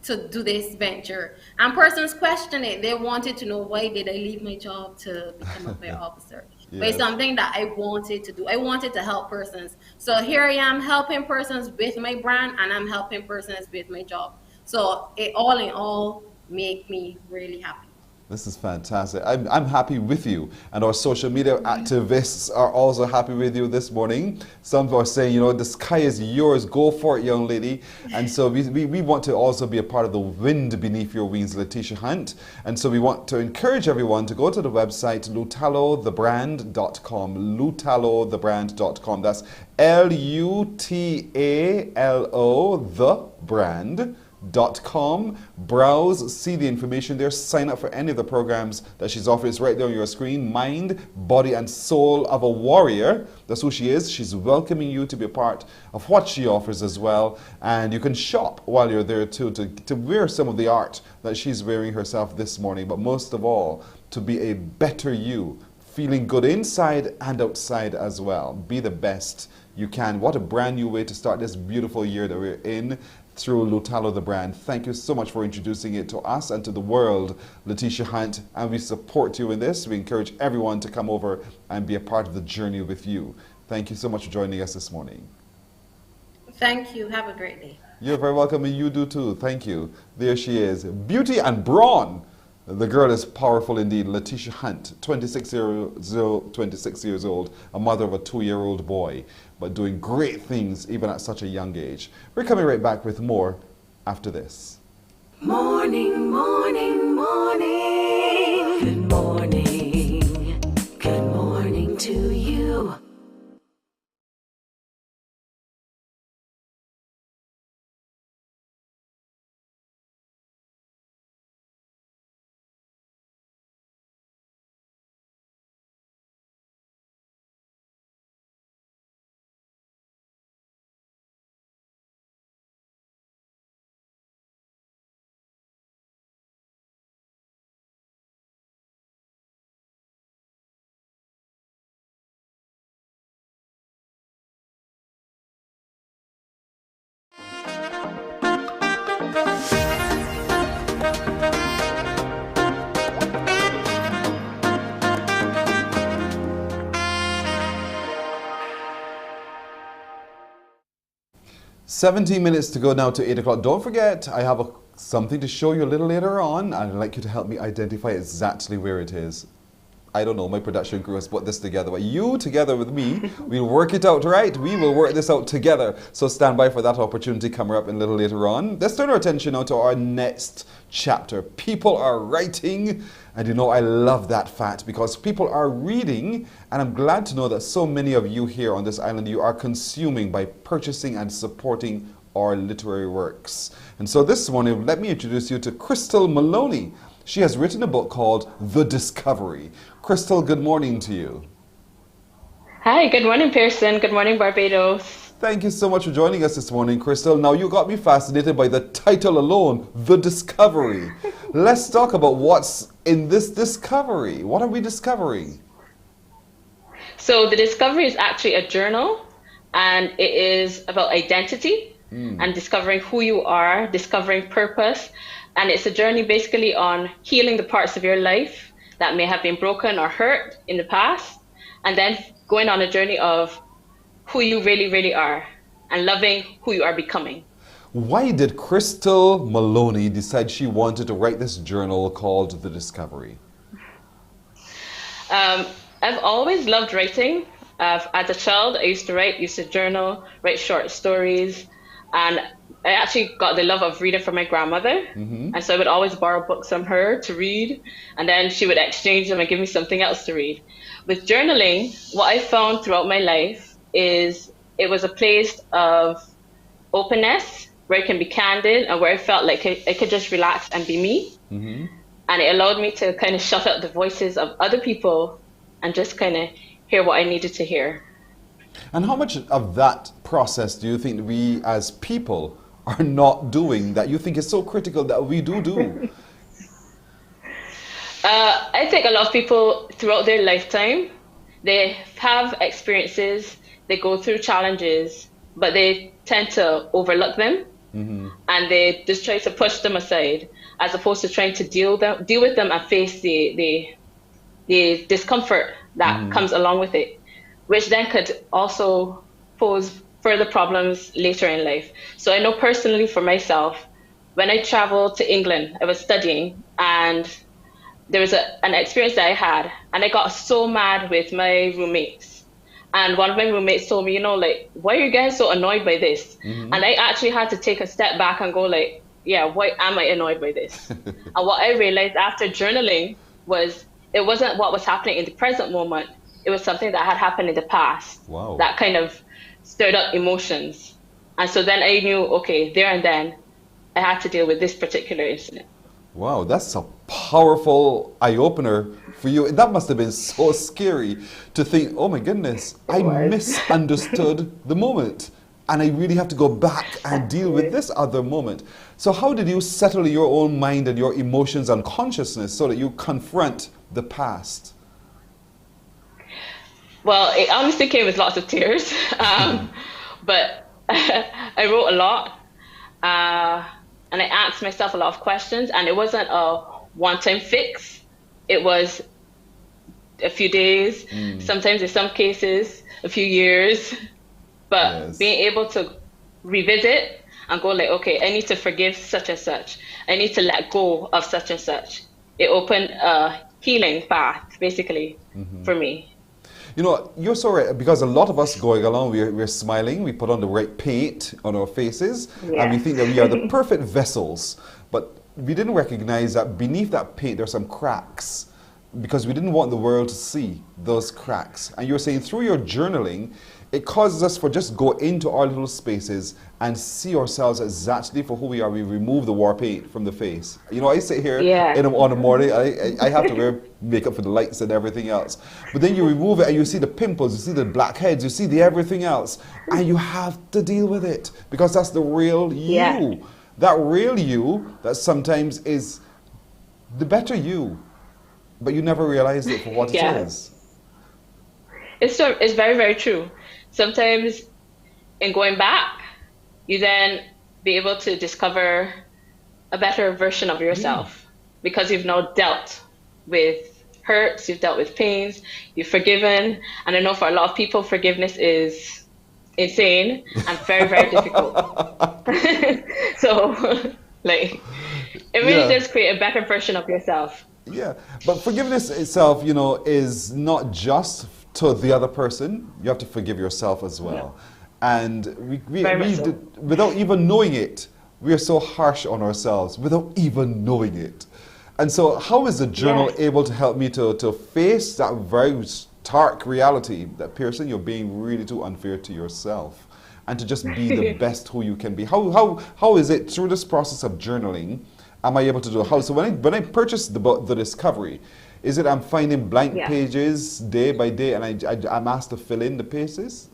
do this venture. And persons questioned it. They wanted to know, why did I leave my job to become a fire officer? But it's something that I wanted to do. I wanted to help persons. So here I am helping persons with my brand, and I'm helping persons with my job. So it all in all make me really happy. This is fantastic. I'm happy with you. And our social media activists are also happy with you this morning. Some are saying, you know, the sky is yours. Go for it, young lady. And so we want to also be a part of the wind beneath your wings, Letitia Hunt. And so we want to encourage everyone to go to the website lutalothebrand.com. lutalothebrand.com. That's Lutalo, the brand. .com. Browse, see the information there, sign up for any of the programs that she's offering. It's right there on your screen. Mind, body, and soul of a warrior. That's who she is. She's welcoming you to be a part of what she offers as well. And you can shop while you're there too, to wear some of the art that she's wearing herself this morning. But most of all, to be a better you, feeling good inside and outside as well. Be the best you can. What a brand new way to start this beautiful year that we're in, through Lutalo the brand. Thank you so much for introducing it to us and to the world, Letitia Hunt, and we support you in this. We encourage everyone to come over and be a part of the journey with you. Thank you so much for joining us this morning. Thank you. Have a great day. You're very welcome, and you do too. Thank you. There she is. Beauty and brawn. The girl is powerful indeed. Letitia Hunt, 26 years old, a mother of a 2-year-old boy, but doing great things even at such a young age. We're coming right back with more after this. Morning, morning, morning. Good morning. Good morning to you. "17 minutes to go now to 8 o'clock. Don't forget, I have something to show you a little later on. I'd like you to help me identify exactly where it is. I don't know, my production crew has put this together, but you together with me, we'll work it out, right? We will work this out together. So stand by for that opportunity coming up a little later on. Let's turn our attention now to our next chapter. People are writing, and you know I love that fact because people are reading, and I'm glad to know that so many of you here on this island, you are consuming by purchasing and supporting our literary works. And so this morning, let me introduce you to Crystal Maloney. She has written a book called The Discovery. Crystal, good morning to you. Hi, good morning, Pearson. Good morning, Barbados. Thank you so much for joining us this morning, Crystal. Now, you got me fascinated by the title alone, The Discovery. Let's talk about what's in this discovery. What are we discovering? So, The Discovery is actually a journal, and it is about identity and discovering who you are, discovering purpose. And it's a journey basically on healing the parts of your life that may have been broken or hurt in the past, and then going on a journey of who you really, really are and loving who you are becoming. Why did Crystal Maloney decide she wanted to write this journal called The Discovery? I've always loved writing. As a child, I used to write, used to journal, write short stories, and I actually got the love of reading from my grandmother. And so I would always borrow books from her to read, and then she would exchange them and give me something else to read. With journaling, what I found throughout my life is it was a place of openness where I can be candid and where I felt like I could just relax and be me. And it allowed me to kind of shut out the voices of other people and just kind of hear what I needed to hear. And how much of that process do you think we as people are not doing that you think is so critical that we do? I think a lot of people throughout their lifetime, they have experiences, they go through challenges, but they tend to overlook them and they just try to push them aside as opposed to trying to deal with them and face the discomfort that comes along with it, which then could also pose further problems later in life. So I know personally for myself, when I traveled to England, I was studying, and there was an experience that I had, and I got so mad with my roommates. And one of my roommates told me, like, why are you guys so annoyed by this? Mm-hmm. And I actually had to take a step back and go like, yeah, why am I annoyed by this? And what I realized after journaling was it wasn't what was happening in the present moment. It was something that had happened in the past. Wow. That kind of stirred up emotions. And so then I knew, okay, there and then I had to deal with this particular incident. Wow, that's a powerful eye-opener for you. That must have been so scary to think, oh my goodness, I misunderstood the moment. And I really have to go back and deal with this other moment. So how did you settle your own mind and your emotions and consciousness so that you confront the past? Well, it honestly came with lots of tears. But I wrote a lot. And I asked myself a lot of questions. And it wasn't a one-time fix. It was a few days, sometimes in some cases, a few years. But being able to revisit and go like, okay, I need to forgive such and such. I need to let go of such and such. It opened a healing path, basically, for me. You know, you're so right, because a lot of us going along, we're smiling, we put on the right paint on our faces, and we think that we are the perfect vessels. But we didn't recognize that beneath that paint, there are some cracks, because we didn't want the world to see those cracks. And you're saying through your journaling, it causes us for just go into our little spaces and see ourselves exactly for who we are. We remove the war paint from the face. You know, I sit here on a morning, I have to wear makeup for the lights and everything else. But then you remove it and you see the pimples, you see the blackheads, you see the everything else. And you have to deal with it because that's the real you. That real you that sometimes is the better you. But you never realize it for what it is. It's very, very true. Sometimes in going back, you then be able to discover a better version of yourself because you've now dealt with hurts, you've dealt with pains, you've forgiven. And I know for a lot of people, forgiveness is insane and very, very difficult. So, like, it really does create a better version of yourself. Yeah, but forgiveness itself, you know, is not just to the other person. You have to forgive yourself as well. And without even knowing it, we are so harsh on ourselves without even knowing it. And so how is the journal able to help me to face that very stark reality that, Pearson, you're being really too unfair to yourself and to just be the best who you can be? How is it through this process of journaling am I able to do it? So when I purchased the book, The Discovery, is it I'm finding blank pages day by day and I'm asked to fill in the pages?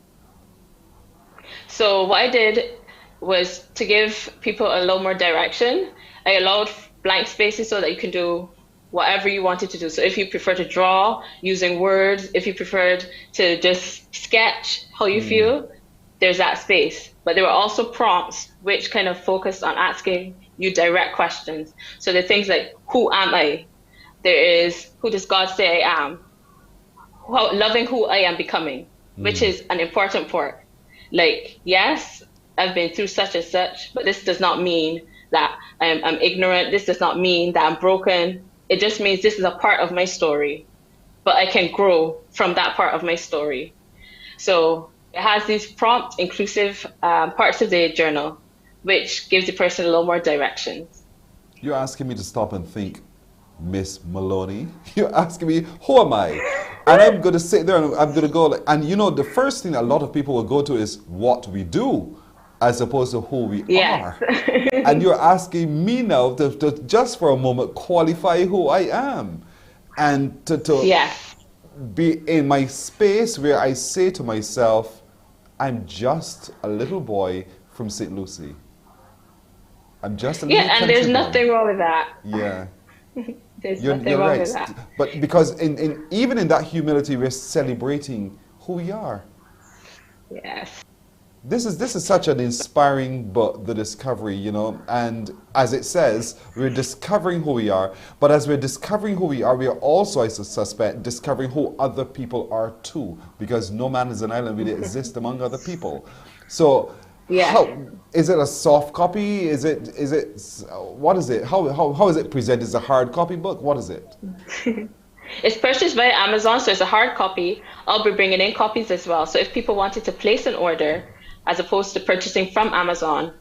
So what I did was to give people a little more direction. I allowed blank spaces so that you can do whatever you wanted to do. So if you prefer to draw using words, if you preferred to just sketch how you feel, there's that space. But there were also prompts which kind of focused on asking you direct questions. So the things like, who am I? There is, who does God say I am? Loving who I am becoming, which is an important part. Like, yes, I've been through such and such, but this does not mean that I'm ignorant. This does not mean that I'm broken. It just means this is a part of my story, but I can grow from that part of my story. So it has these prompt, inclusive parts of the journal, which gives the person a little more directions. You're asking me to stop and think, Miss Maloney. You're asking me, who am I? And I'm going to sit there and I'm going to go, and you know, the first thing a lot of people will go to is what we do, as opposed to who we are. And you're asking me now to just for a moment qualify who I am. And to be in my space where I say to myself, I'm just a little boy from St. Lucie. I'm just a little country and there's boy. nothing wrong with that. Yeah. There's You're nothing wrong right. with that. But because even in that humility, we're celebrating who we are. Yes. This is such an inspiring book, The Discovery, you know, and as it says, we're discovering who we are, but as we're discovering who we are also, I suspect, discovering who other people are too, because no man is an island, we exist among other people. So Yeah. How is it a soft copy? Is it what is it? How is it presented? Is it a hard copy book? What is it? It's purchased via Amazon, so it's a hard copy. I'll be bringing in copies as well. So if people wanted to place an order as opposed to purchasing from Amazon,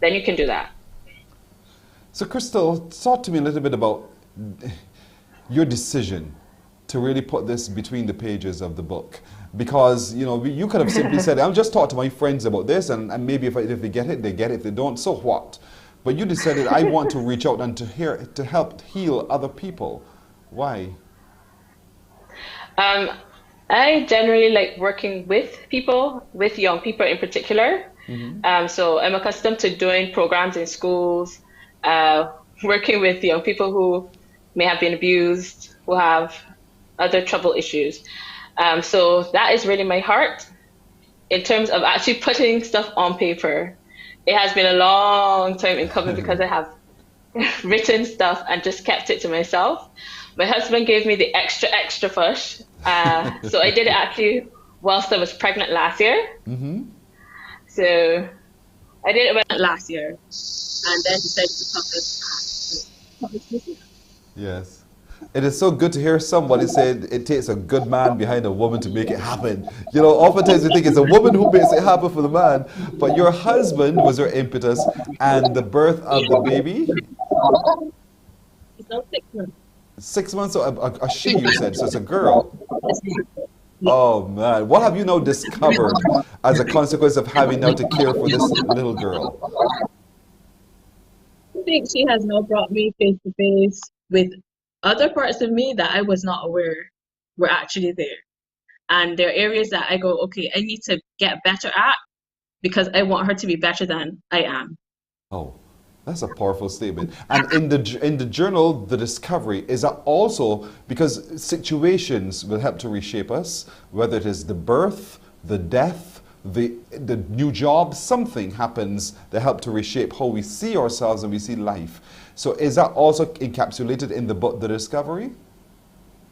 then you can do that. So Crystal, talk to me a little bit about your decision to really put this between the pages of the book. Because, you know, you could have simply said, I'll just talk to my friends about this, and maybe if they get it, they get it. If they don't, so what? But you decided, I want to reach out and to help heal other people. Why? I generally like working with people, with young people in particular. So I'm accustomed to doing programs in schools, working with young people who may have been abused, who have other trouble issues. So that is really my heart. In terms of actually putting stuff on paper, it has been a long time in coming because I have written stuff and just kept it to myself. My husband gave me the extra push. So I did it actually whilst I was pregnant last year. So I did it last year and then decided to publish this. Yes. It is so good to hear somebody say it takes a good man behind a woman to make it happen. You know, oftentimes we think it's a woman who makes it happen for the man, but your husband was your impetus, and the birth of the baby? It's not 6 months. 6 months, so a she, you said, so it's a girl. Oh man, what have you now discovered as a consequence of having now to care for this little girl? I think she has now brought me face to face with other parts of me that I was not aware were actually there. And there are areas that I go, okay, I need to get better at because I want her to be better than I am. Oh, that's a powerful statement. And in the journal, The Discovery, is that also because situations will help to reshape us, whether it is the birth, the death, the new job, something happens that help to reshape how we see ourselves and we see life. So is that also encapsulated in the book, The Discovery?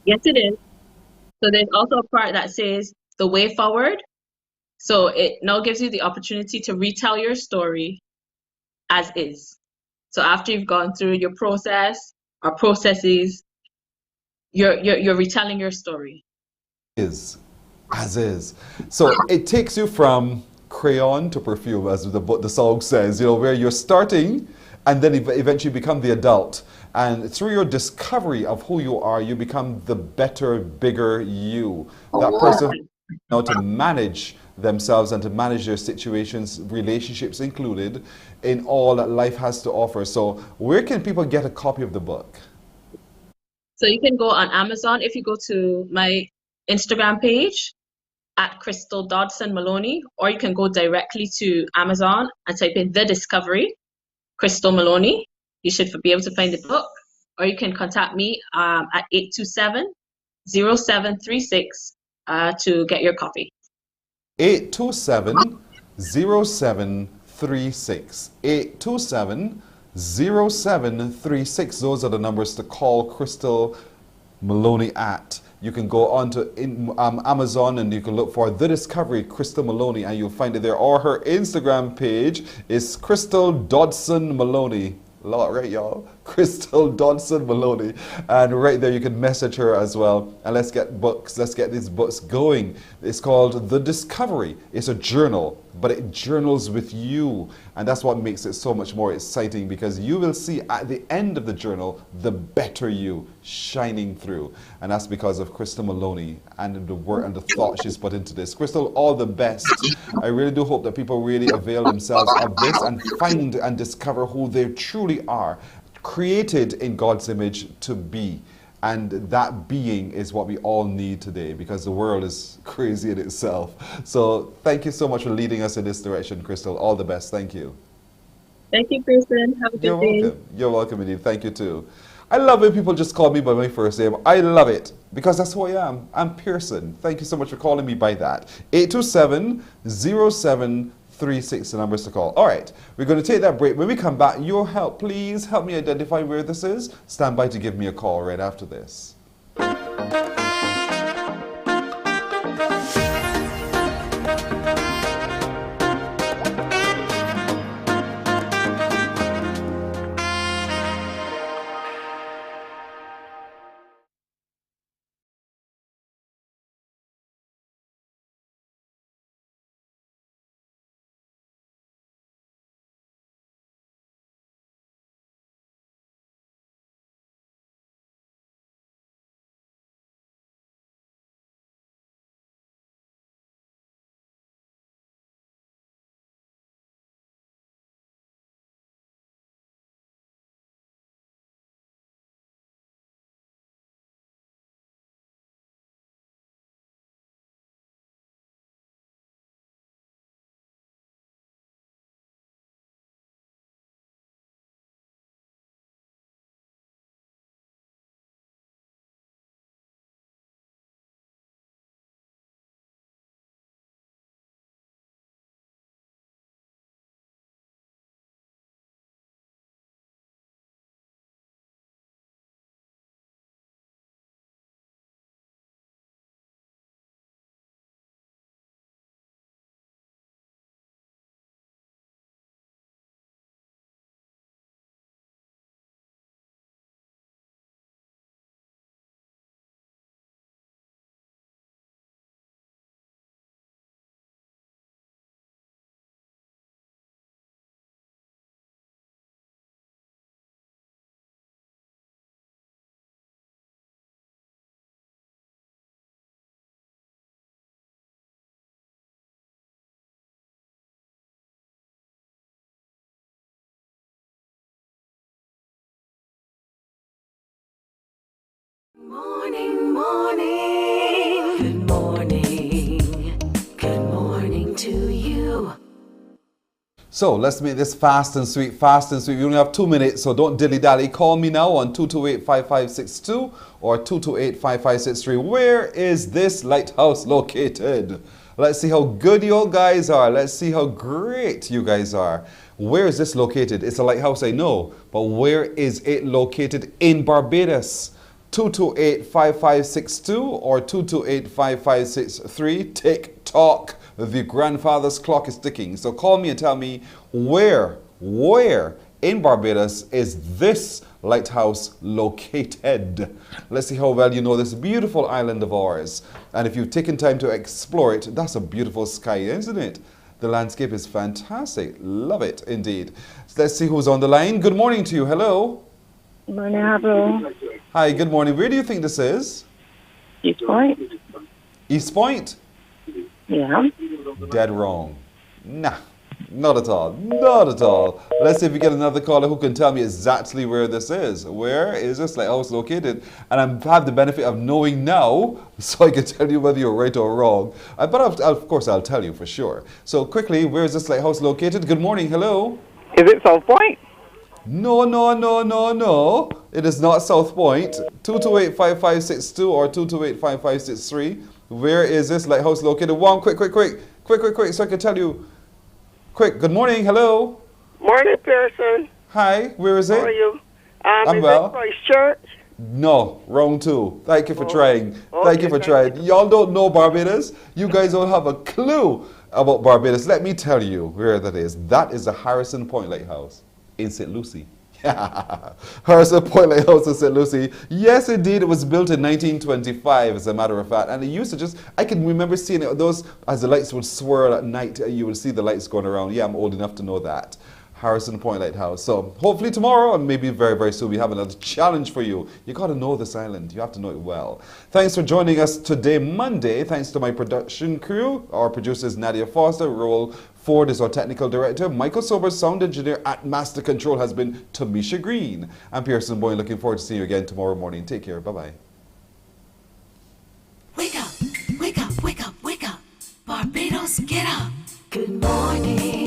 Yes, it is. So there's also a part that says the way forward. So it now gives you the opportunity to retell your story as is. So after you've gone through your process or processes, you're retelling your story. As is. So it takes you from crayon to perfume, as the song says, you know, where you're starting and then eventually become the adult. And through your discovery of who you are, you become the better, bigger you. That person now to manage themselves and to manage their situations, relationships included, in all that life has to offer. So where can people get a copy of the book? So you can go on Amazon. If you go to my Instagram page at Crystal Dodson Maloney, or you can go directly to Amazon and type in The Discovery, Crystal Maloney. You should be able to find the book, or you can contact me at 827-0736 to get your copy. 827-0736. 827-0736. Those are the numbers to call Crystal Maloney at. You can go on to Amazon and you can look for The Discovery, Crystal Maloney, and you'll find it there. Or her Instagram page is Crystal Dodson Maloney. Lot, right, y'all? Crystal Dodson Maloney. And right there you can message her as well. And let's get these books going. It's called The Discovery. It's a journal, but it journals with you. And that's what makes it so much more exciting, because you will see at the end of the journal the better you shining through. And that's because of Crystal Maloney and the work and the thought she's put into this. Crystal, all the best. I really do hope that people really avail themselves of this and find and discover who they truly are, created in God's image to be. And that being is what we all need today, because the world is crazy in itself. So thank you so much for leading us in this direction, Crystal. All the best. Thank you. Thank you, Pearson. Have a good day. You're welcome. You're welcome indeed. Thank you too. I love when people just call me by my first name. I love it, because that's who I am. I'm Pearson. Thank you so much for calling me by that. 827-0736, the numbers to call. All right, we're going to take that break. When we come back, your help, please help me identify where this is. Stand by to give me a call right after this. Morning, morning. Good morning. Good morning to you. So let's make this fast and sweet, fast and sweet. We only have 2 minutes, so don't dilly-dally. Call me now on 228-5562 or 228-5563. Where is this lighthouse located? Let's see how good you all guys are. Let's see how great you guys are. Where is this located? It's a lighthouse, I know, but where is it located in Barbados? 228-5562 or 228-5563. Tick tock. The grandfather's clock is ticking. So call me and tell me where in Barbados is this lighthouse located? Let's see how well you know this beautiful island of ours. And if you've taken time to explore it, that's a beautiful sky, isn't it? The landscape is fantastic. Love it indeed. So let's see who's on the line. Good morning to you. Hello. Good morning, hello. Hi, good morning. Where do you think this is? East Point. East Point? Yeah. Dead wrong. Nah, not at all. Not at all. Let's see if we get another caller who can tell me exactly where this is. Where is this lighthouse located? And I have the benefit of knowing now, so I can tell you whether you're right or wrong. But of course, I'll tell you for sure. So quickly, where is this lighthouse located? Good morning. Hello. Is it South Point? No. It is not South Point. 228-5562 or 228-5563. Where is this lighthouse located? One, quick, so I can tell you. Quick, good morning, hello. Morning, Pearson. Hi, where is it? How are you? I'm is well. it Christchurch? No, wrong too. Thank you for trying. Thank you for trying. Y'all don't know Barbados. You guys don't have a clue about Barbados. Let me tell you where that is. That is the Harrison Point Lighthouse in St. Lucie. Harrison Point Lighthouse in St. Lucie. Yes, indeed, it was built in 1925, as a matter of fact. And it used to just, I can remember seeing it, those, as the lights would swirl at night, you would see the lights going around. Yeah, I'm old enough to know that. Harrison Point Lighthouse. So hopefully tomorrow, and maybe very, very soon, we have another challenge for you. You got to know this island. You have to know it well. Thanks for joining us today, Monday. Thanks to my production crew. Our producers, Nadia Foster. Roll Ford is our technical director. Michael Sobers, sound engineer at Master Control, has been Tamisha Green. I'm Pearson Boyne. Looking forward to seeing you again tomorrow morning. Take care. Bye-bye. Wake up, wake up, wake up, wake up. Barbados, get up. Good morning.